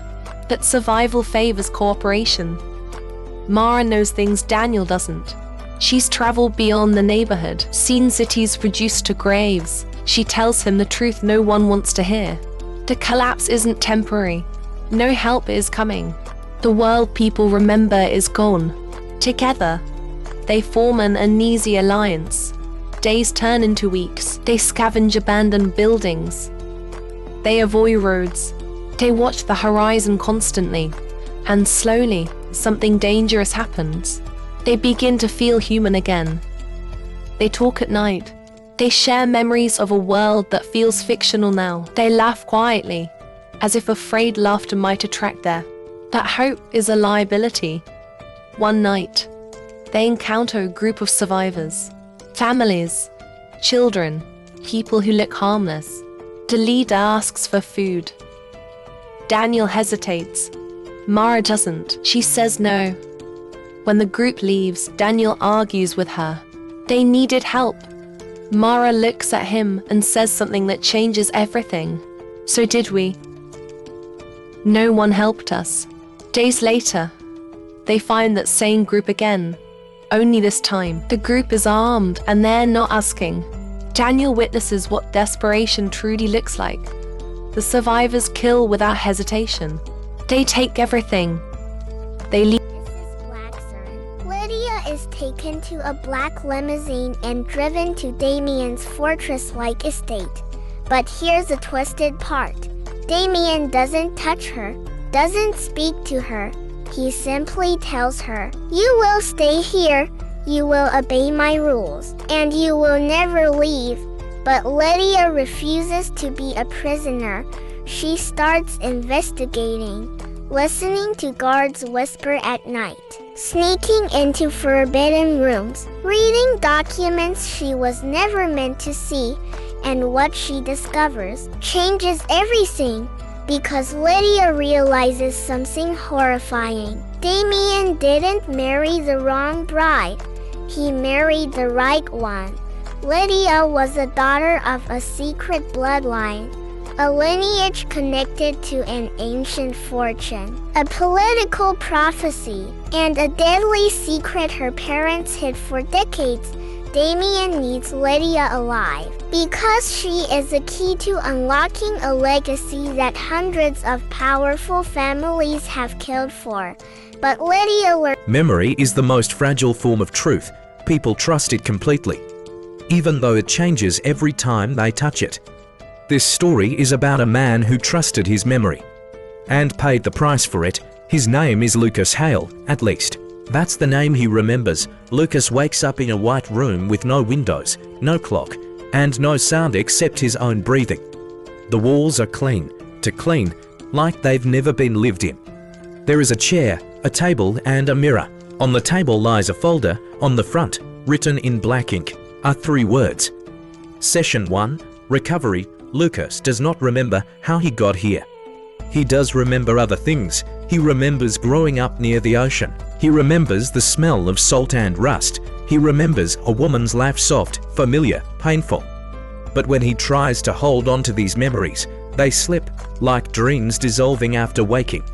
But survival favors cooperation. Mara knows things Daniel doesn't. She's traveled beyond the neighborhood, seen cities reduced to graves. She tells him the truth no one wants to hear. The collapse isn't temporary. No help is coming. The world people remember is gone. Together, they form an uneasy alliance. Days turn into weeks. They scavenge abandoned buildings. They avoid roads. They watch the horizon constantly. And slowly, something dangerous happens. They begin to feel human again. They talk at night. They share memories of a world that feels fictional now. They laugh quietly, as if afraid laughter might attract there. But hope is a liability. One night, they encounter a group of survivors. Families, children, people who look harmless. The leader asks for food. Daniel hesitates. Mara doesn't. She says no. When the group leaves, Daniel argues with her. They needed help. Mara looks at him and says something that changes everything. So did we. No one helped us. Days later, they find that same group again. Only this time, the group is armed and they're not asking. Daniel witnesses what desperation truly looks like. The survivors kill without hesitation. They take everything. They leave. Lydia is taken to a black limousine and driven to Damien's fortress-like estate. But here's the twisted part. Damien doesn't touch her, doesn't speak to her. He simply tells her, "You will stay here. You will obey my rules, and you will never leave. But Lydia refuses to be a prisoner. She starts investigating, listening to guards whisper at night, sneaking into forbidden rooms, reading documents she was never meant to see, and what she discovers changes everything because Lydia realizes something horrifying. Damien didn't marry the wrong bride. He married the right one. Lydia was the daughter of a secret bloodline, a lineage connected to an ancient fortune, a political prophecy, and a deadly secret her parents hid for decades. Damien needs Lydia alive because she is the key to unlocking a legacy that hundreds of powerful families have killed for. But Lydia Memory is the most fragile form of truth. People trust it completely, even though it changes every time they touch it. This story is about a man who trusted his memory and paid the price for it. His name is Lucas Hale, at least. That's the name he remembers. Lucas wakes up in a white room with no windows, no clock, and no sound except his own breathing. The walls are clean, like they've never been lived in. There is a chair, a table, and a mirror. On the table lies a folder. On the front, written in black ink, are 3 words. Session 1, Recovery. Lucas does not remember how he got here. He does remember other things. He remembers growing up near the ocean. He remembers the smell of salt and rust. He remembers a woman's laugh, soft, familiar, painful. But when he tries to hold on to these memories, they slip, like dreams dissolving after waking.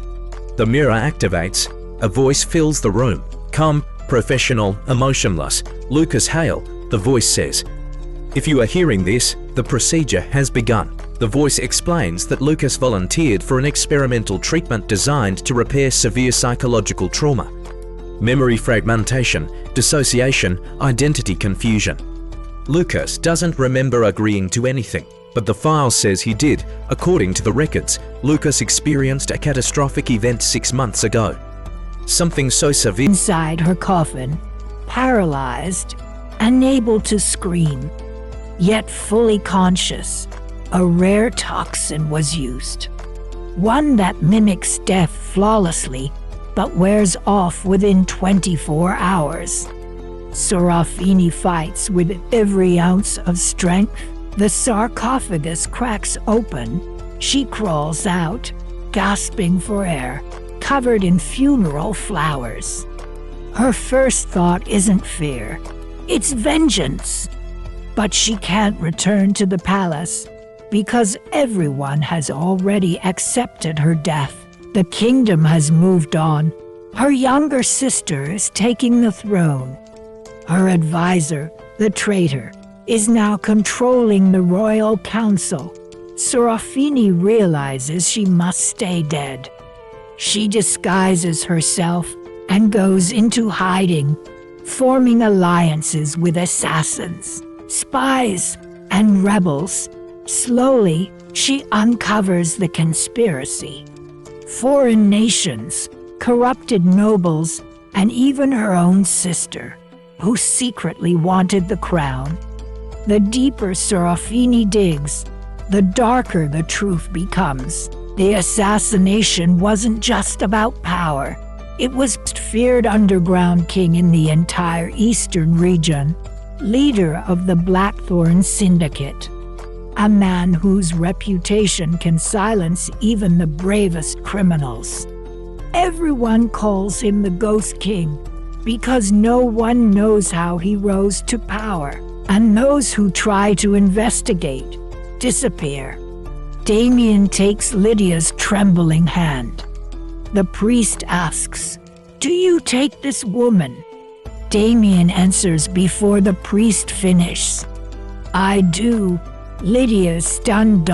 The mirror activates. A voice fills the room. Calm, professional, emotionless. Lucas Hale, the voice says. If you are hearing this, the procedure has begun. The voice explains that Lucas volunteered for an experimental treatment designed to repair severe psychological trauma. Memory fragmentation, dissociation, identity confusion. Lucas doesn't remember agreeing to anything, but the file says he did. According to the records, Lucas experienced a catastrophic event 6 months ago. Something so severe. Inside her coffin, paralyzed, unable to scream, yet fully conscious, a rare toxin was used. One that mimics death flawlessly, but wears off within 24 hours. Serafini fights with every ounce of strength. The sarcophagus cracks open. She crawls out, gasping for air, covered in funeral flowers. Her first thought isn't fear, it's vengeance. But she can't return to the palace because everyone has already accepted her death. The kingdom has moved on. Her younger sister is taking the throne. Her advisor, the traitor, is now controlling the royal council. Serafini realizes she must stay dead. She disguises herself and goes into hiding, forming alliances with assassins, spies, and rebels. Slowly, she uncovers the conspiracy. Foreign nations, corrupted nobles, and even her own sister, who secretly wanted the crown. The deeper Serafini digs, the darker the truth becomes. The assassination wasn't just about power. It was the feared underground king in the entire eastern region, leader of the Blackthorn Syndicate, a man whose reputation can silence even the bravest criminals. Everyone calls him the Ghost King because no one knows how he rose to power, and those who try to investigate disappear. Damien takes Lydia's trembling hand. The priest asks, "Do you take this woman?" Damien answers before the priest finishes, "I do." Lydia is stunned.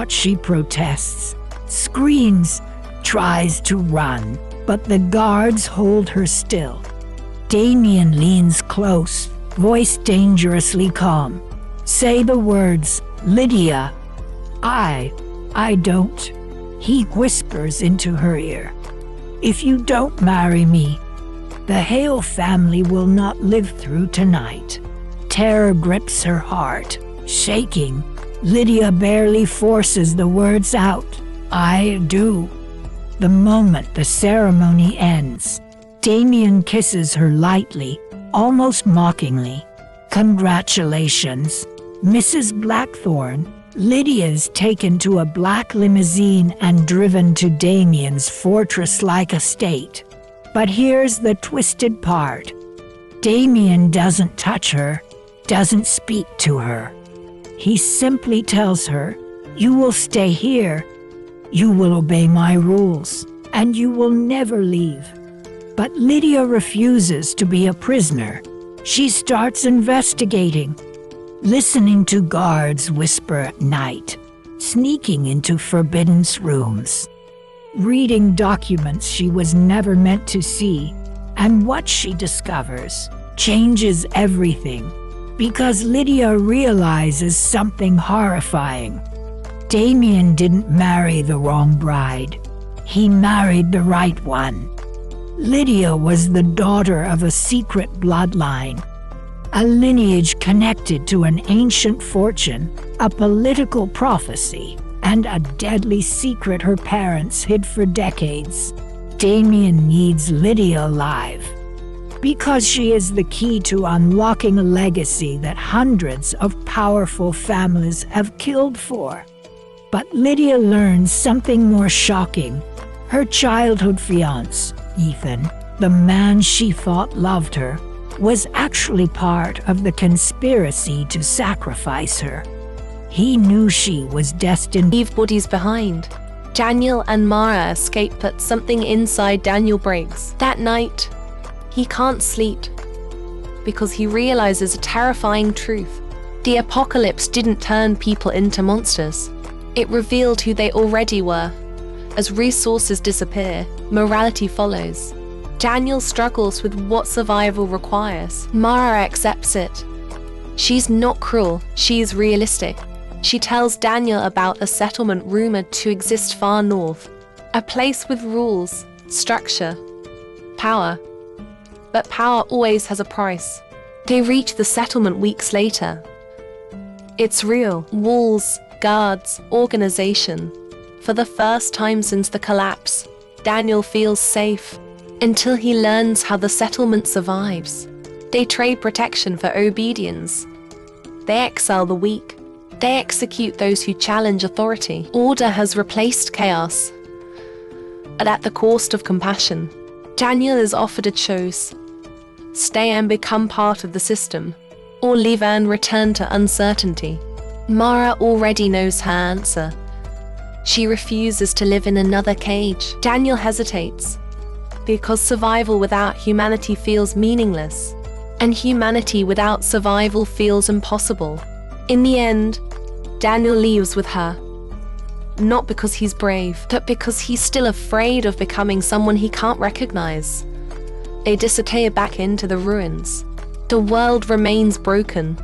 She protests, screams, tries to run, but the guards hold her still. Damien leans close, voice dangerously calm. "Say the words, Lydia." I don't. He whispers into her ear. "If you don't marry me, The Hale family will not live through tonight. Terror grips her heart. Shaking, Lydia barely forces the words out. I do. The moment the ceremony ends, Damien kisses her lightly, almost mockingly. Congratulations, Mrs. Blackthorne. Lydia's taken to a black limousine and driven to Damien's fortress-like estate. But here's the twisted part. Damien doesn't touch her, doesn't speak to her. He simply tells her, "You will stay here, you will obey my rules, and you will never leave." But Lydia refuses to be a prisoner. She starts investigating, listening to guards whisper at night, sneaking into forbidden rooms, reading documents she was never meant to see, and what she discovers changes everything, because Lydia realizes something horrifying. Damien didn't marry the wrong bride. He married the right one. Lydia was the daughter of a secret bloodline, a lineage connected to an ancient fortune, a political prophecy, and a deadly secret her parents hid for decades. Damien needs Lydia alive, because she is the key to unlocking a legacy that hundreds of powerful families have killed for. But Lydia learns something more shocking. Her childhood fiancé, Ethan, the man she thought loved her, was actually part of the conspiracy to sacrifice her. He knew she was destined to leave bodies behind. Daniel and Mara escape, but something inside Daniel breaks. That night, he can't sleep because he realizes a terrifying truth. The apocalypse didn't turn people into monsters. It revealed who they already were. As resources disappear, morality follows. Daniel struggles with what survival requires. Mara accepts it. She's not cruel, she's realistic. She tells Daniel about a settlement rumored to exist far north. A place with rules, structure, power. But power always has a price. They reach the settlement weeks later. It's real. Walls, guards, organization. For the first time since the collapse, Daniel feels safe until he learns how the settlement survives. They trade protection for obedience. They exile the weak. They execute those who challenge authority. Order has replaced chaos, but at the cost of compassion. Daniel is offered a choice: stay and become part of the system, or leave and return to uncertainty. Mara already knows her answer. She refuses to live in another cage. Daniel hesitates, because survival without humanity feels meaningless, and humanity without survival feels impossible. In the end, Daniel leaves with her. Not because he's brave, but because he's still afraid of becoming someone he can't recognize. They disappear back into the ruins. The world remains broken.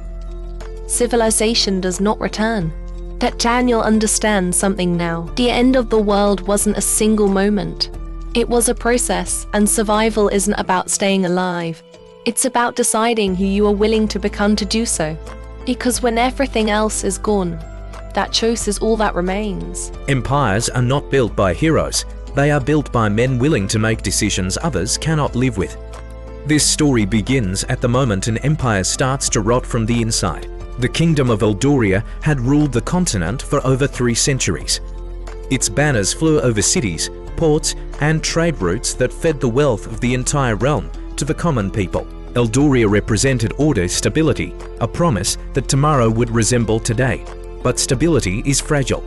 Civilization does not return. That Daniel understands something now. The end of the world wasn't a single moment. It was a process, and survival isn't about staying alive. It's about deciding who you are willing to become to do so. Because when everything else is gone, that choice is all that remains. Empires are not built by heroes. They are built by men willing to make decisions others cannot live with. This story begins at the moment an empire starts to rot from the inside. The kingdom of Eldoria had ruled the continent for over 3 centuries. Its banners flew over cities, ports, and trade routes that fed the wealth of the entire realm to the common people. Eldoria represented order, stability, a promise that tomorrow would resemble today. But stability is fragile.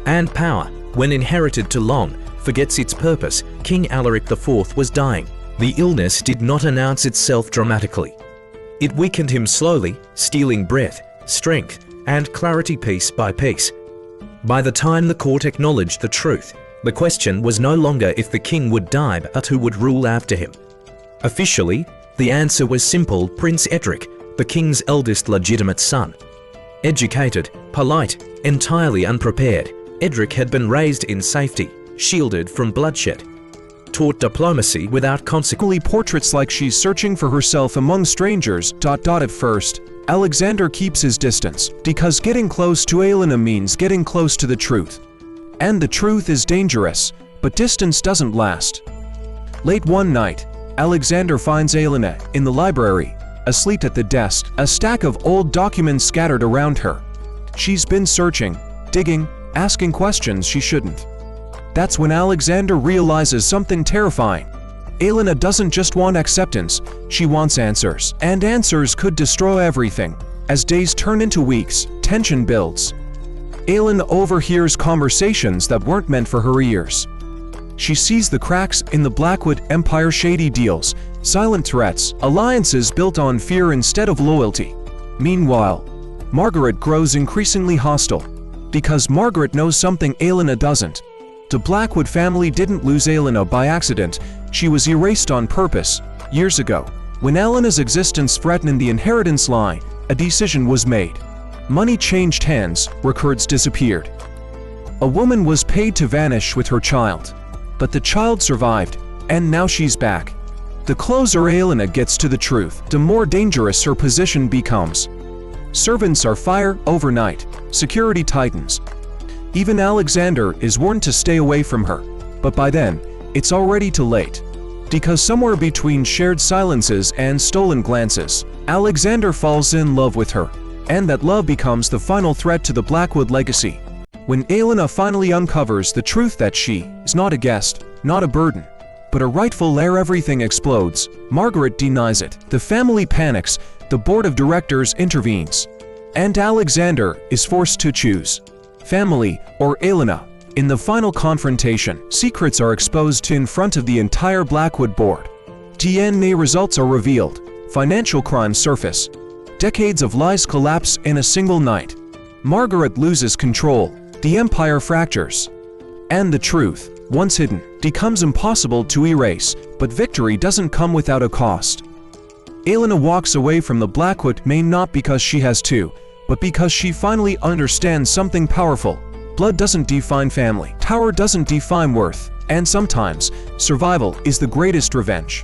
And power, when inherited too long, forgets its purpose. King Alaric IV was dying. The illness did not announce itself dramatically. It weakened him slowly, stealing breath, strength, and clarity piece by piece. By the time the court acknowledged the truth, the question was no longer if the king would die but who would rule after him. Officially, the answer was simple: Prince Edric, the king's eldest legitimate son. Educated, polite, entirely unprepared, Edric had been raised in safety, shielded from bloodshed. taught diplomacy without consequence. Portraits like she's searching for herself among strangers. At first, Alexander keeps his distance, because getting close to Elena means getting close to the truth. And the truth is dangerous, but distance doesn't last. Late one night, Alexander finds Elena in the library, asleep at the desk, a stack of old documents scattered around her. She's been searching, digging, asking questions she shouldn't. That's when Alexander realizes something terrifying. Elena doesn't just want acceptance, she wants answers. And answers could destroy everything. As days turn into weeks, tension builds. Elena overhears conversations that weren't meant for her ears. She sees the cracks in the Blackwood Empire, shady deals, silent threats, alliances built on fear instead of loyalty. Meanwhile, Margaret grows increasingly hostile, because Margaret knows something Elena doesn't. The Blackwood family didn't lose Elena by accident, she was erased on purpose. Years ago, when Elena's existence threatened the inheritance line, a decision was made. Money changed hands, records disappeared. A woman was paid to vanish with her child. But the child survived, and now she's back. The closer Elena gets to the truth, the more dangerous her position becomes. Servants are fired overnight, security tightens. Even Alexander is warned to stay away from her, but by then, it's already too late. Because somewhere between shared silences and stolen glances, Alexander falls in love with her, and that love becomes the final threat to the Blackwood legacy. When Elena finally uncovers the truth that she is not a guest, not a burden, but a rightful heir, everything explodes. Margaret denies it. The family panics, the board of directors intervenes, and Alexander is forced to choose family or Elena. In the final confrontation, secrets are exposed in front of the entire Blackwood board. DNA results are revealed, financial crimes surface, decades of lies collapse in a single night. Margaret loses control, the empire fractures, and the truth, once hidden, becomes impossible to erase, but victory doesn't come without a cost. Elena walks away from the Blackwood main not because she has to, but because she finally understands something powerful. Blood doesn't define family, power doesn't define worth, and sometimes, survival is the greatest revenge.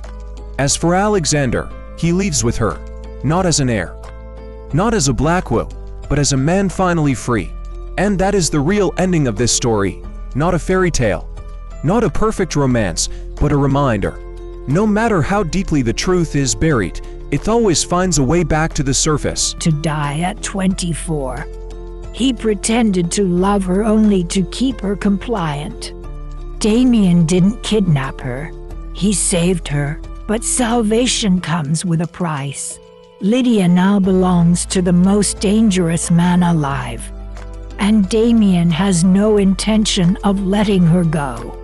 As for Alexander, he leaves with her, not as an heir, not as a Blackwood, but as a man finally free. And that is the real ending of this story, not a fairy tale, not a perfect romance, but a reminder. No matter how deeply the truth is buried, it always finds a way back to the surface. To die at 24. He pretended to love her only to keep her compliant. Damien didn't kidnap her. He saved her, but salvation comes with a price. Lydia now belongs to the most dangerous man alive, and Damien has no intention of letting her go.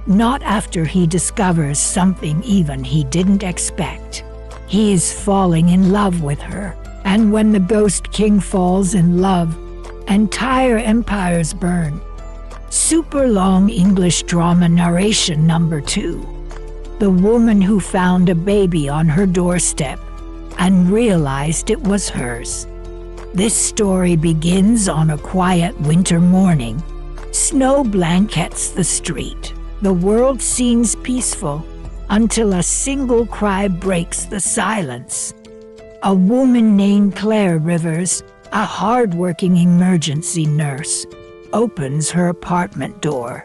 Not after he discovers something even he didn't expect. He is falling in love with her, and when the Ghost King falls in love, entire empires burn. Super long English drama narration number 2. The woman who found a baby on her doorstep and realized it was hers. This story begins on a quiet winter morning. Snow blankets the street. The world seems peaceful until a single cry breaks the silence. A woman named Claire Rivers, a hard-working emergency nurse, opens her apartment door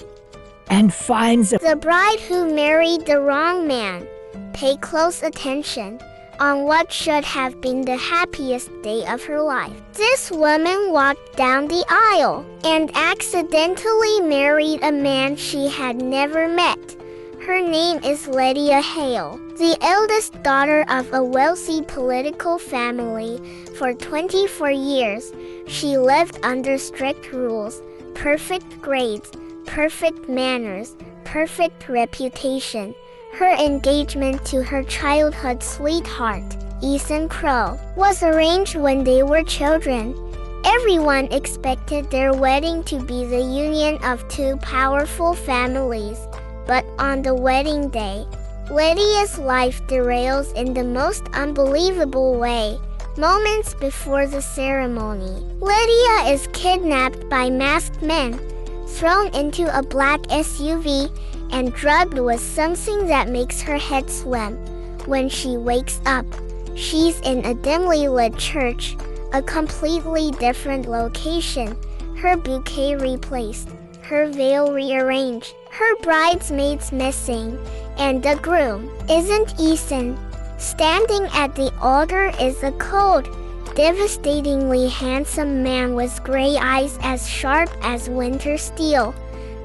and finds the bride who married the wrong man. Pay close attention on what should have been the happiest day of her life. This woman walked down the aisle and accidentally married a man she had never met. Her name is Lydia Hale, the eldest daughter of a wealthy political family. For 24 years, she lived under strict rules, perfect grades, perfect manners, perfect reputation. Her engagement to her childhood sweetheart, Ethan Crowe, was arranged when they were children. Everyone expected their wedding to be the union of two powerful families. But on the wedding day, Lydia's life derails in the most unbelievable way. Moments before the ceremony, Lydia is kidnapped by masked men, thrown into a black SUV, and drugged with something that makes her head swim. When she wakes up, she's in a dimly lit church, a completely different location, her bouquet replaced, her veil rearranged, her bridesmaids missing, and the groom isn't Ethan. Standing at the altar is a cold, devastatingly handsome man with gray eyes as sharp as winter steel.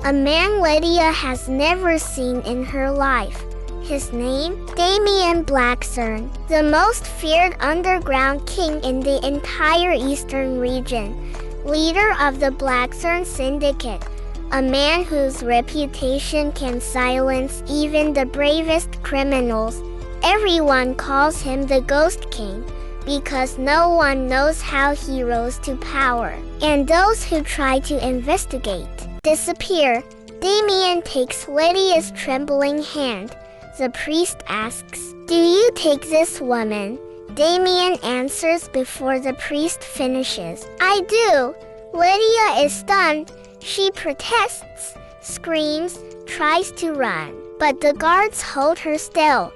A man Lydia has never seen in her life. His name? Damien Blackthorn, the most feared underground king in the entire eastern region, leader of the Blackthorn Syndicate, a man whose reputation can silence even the bravest criminals. Everyone calls him the Ghost King, because no one knows how he rose to power, and those who try to investigate disappear. Damien takes Lydia's trembling hand. The priest asks, "Do you take this woman?" Damien answers before the priest finishes, "I do." Lydia is stunned. She protests, screams, tries to run, but the guards hold her still.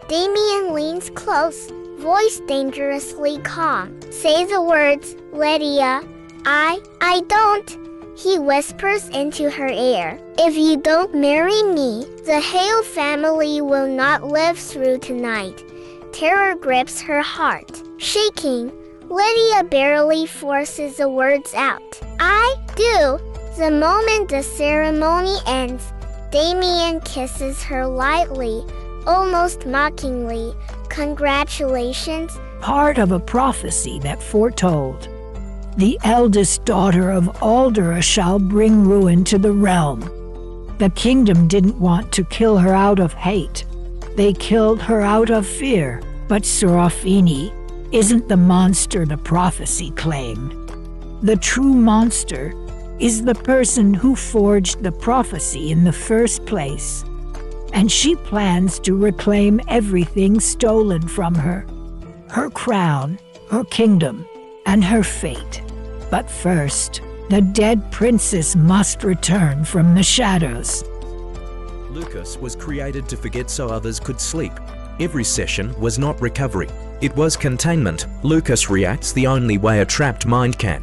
Damien leans close, voice dangerously calm. "Say the words, Lydia." I don't," he whispers into her ear. "If you don't marry me, the Hale family will not live through tonight." Terror grips her heart. Shaking, Lydia barely forces the words out. "I do." The moment the ceremony ends, Damien kisses her lightly, almost mockingly. "Congratulations." Part of a prophecy that foretold, "The eldest daughter of Aldera shall bring ruin to the realm." The kingdom didn't want to kill her out of hate. They killed her out of fear. But Serafini isn't the monster the prophecy claimed. The true monster is the person who forged the prophecy in the first place. And she plans to reclaim everything stolen from her. Her crown, her kingdom, and her fate. But first, the dead princess must return from the shadows. Lucas was created to forget so others could sleep. Every session was not recovery. It was containment. Lucas reacts the only way a trapped mind can.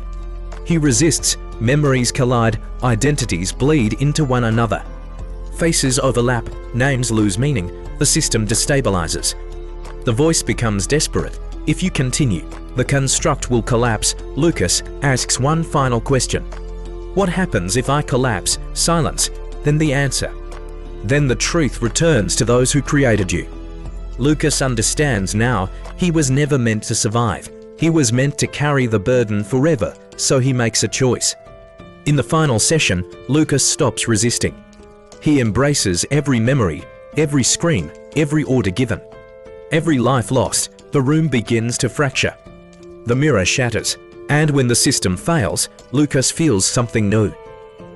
He resists, memories collide, identities bleed into one another. Faces overlap, names lose meaning, the system destabilizes. The voice becomes desperate. If you continue, the construct will collapse. Lucas asks one final question. What happens if I collapse? Silence. Then the answer. Then the truth returns to those who created you. Lucas understands now he was never meant to survive. He was meant to carry the burden forever, so he makes a choice. In the final session, Lucas stops resisting. He embraces every memory, every scream, every order given. Every life lost, the room begins to fracture. The mirror shatters, and when the system fails, Lucas feels something new.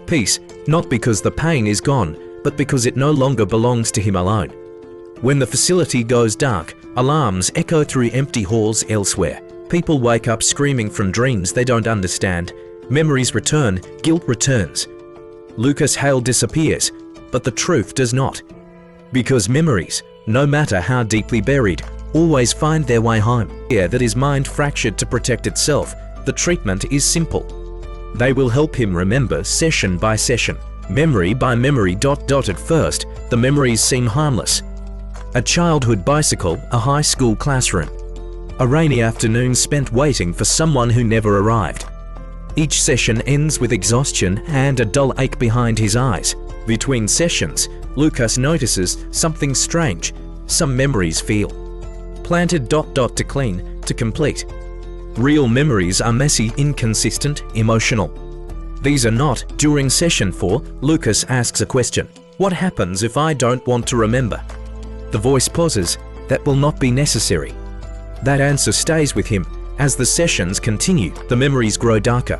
Peace, not because the pain is gone, but because it no longer belongs to him alone. When the facility goes dark, alarms echo through empty halls elsewhere. People wake up screaming from dreams they don't understand. Memories return, guilt returns. Lucas Hale disappears, but the truth does not. Because memories, no matter how deeply buried, always find their way home. Yeah, that his mind fractured to protect itself. The treatment is simple. They will help him remember session by session, memory by memory. At first, the memories seem harmless. A childhood bicycle, a high school classroom. A rainy afternoon spent waiting for someone who never arrived. Each session ends with exhaustion and a dull ache behind his eyes. Between sessions, Lucas notices something strange. Some memories feel planted. To clean, to complete. Real memories are messy, inconsistent, emotional. These are not. During session 4, Lucas asks a question. What happens if I don't want to remember? The voice pauses. That will not be necessary. That answer stays with him. As the sessions continue, the memories grow darker.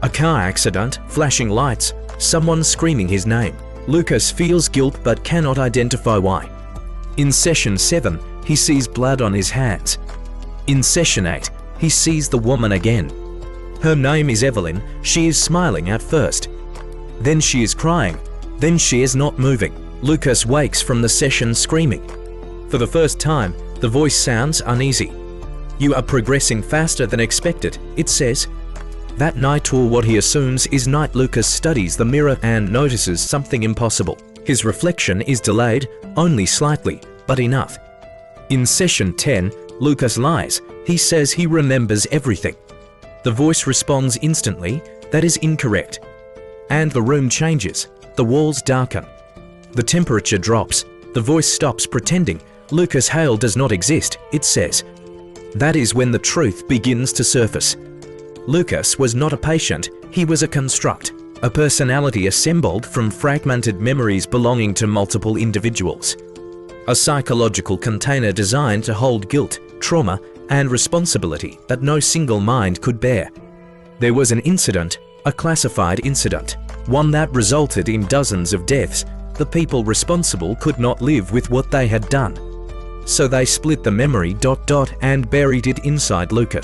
A car accident, flashing lights, someone screaming his name. Lucas feels guilt but cannot identify why. In session 7, he sees blood on his hands. In session 8, he sees the woman again. Her name is Evelyn. She is smiling at first. Then she is crying. Then she is not moving. Lucas wakes from the session screaming. For the first time, the voice sounds uneasy. You are progressing faster than expected, it says. That night, or what he assumes is night, Lucas studies the mirror and notices something impossible. His reflection is delayed, only slightly, but enough. In session 10, Lucas lies. He says he remembers everything. The voice responds instantly, that is incorrect. And the room changes. The walls darken. The temperature drops. The voice stops pretending. Lucas Hale does not exist, it says. That is when the truth begins to surface. Lucas was not a patient, he was a construct, a personality assembled from fragmented memories belonging to multiple individuals. A psychological container designed to hold guilt, trauma, and responsibility that no single mind could bear. There was an incident, a classified incident, one that resulted in dozens of deaths. The people responsible could not live with what they had done. So they split the memory ... and buried it inside Lucas.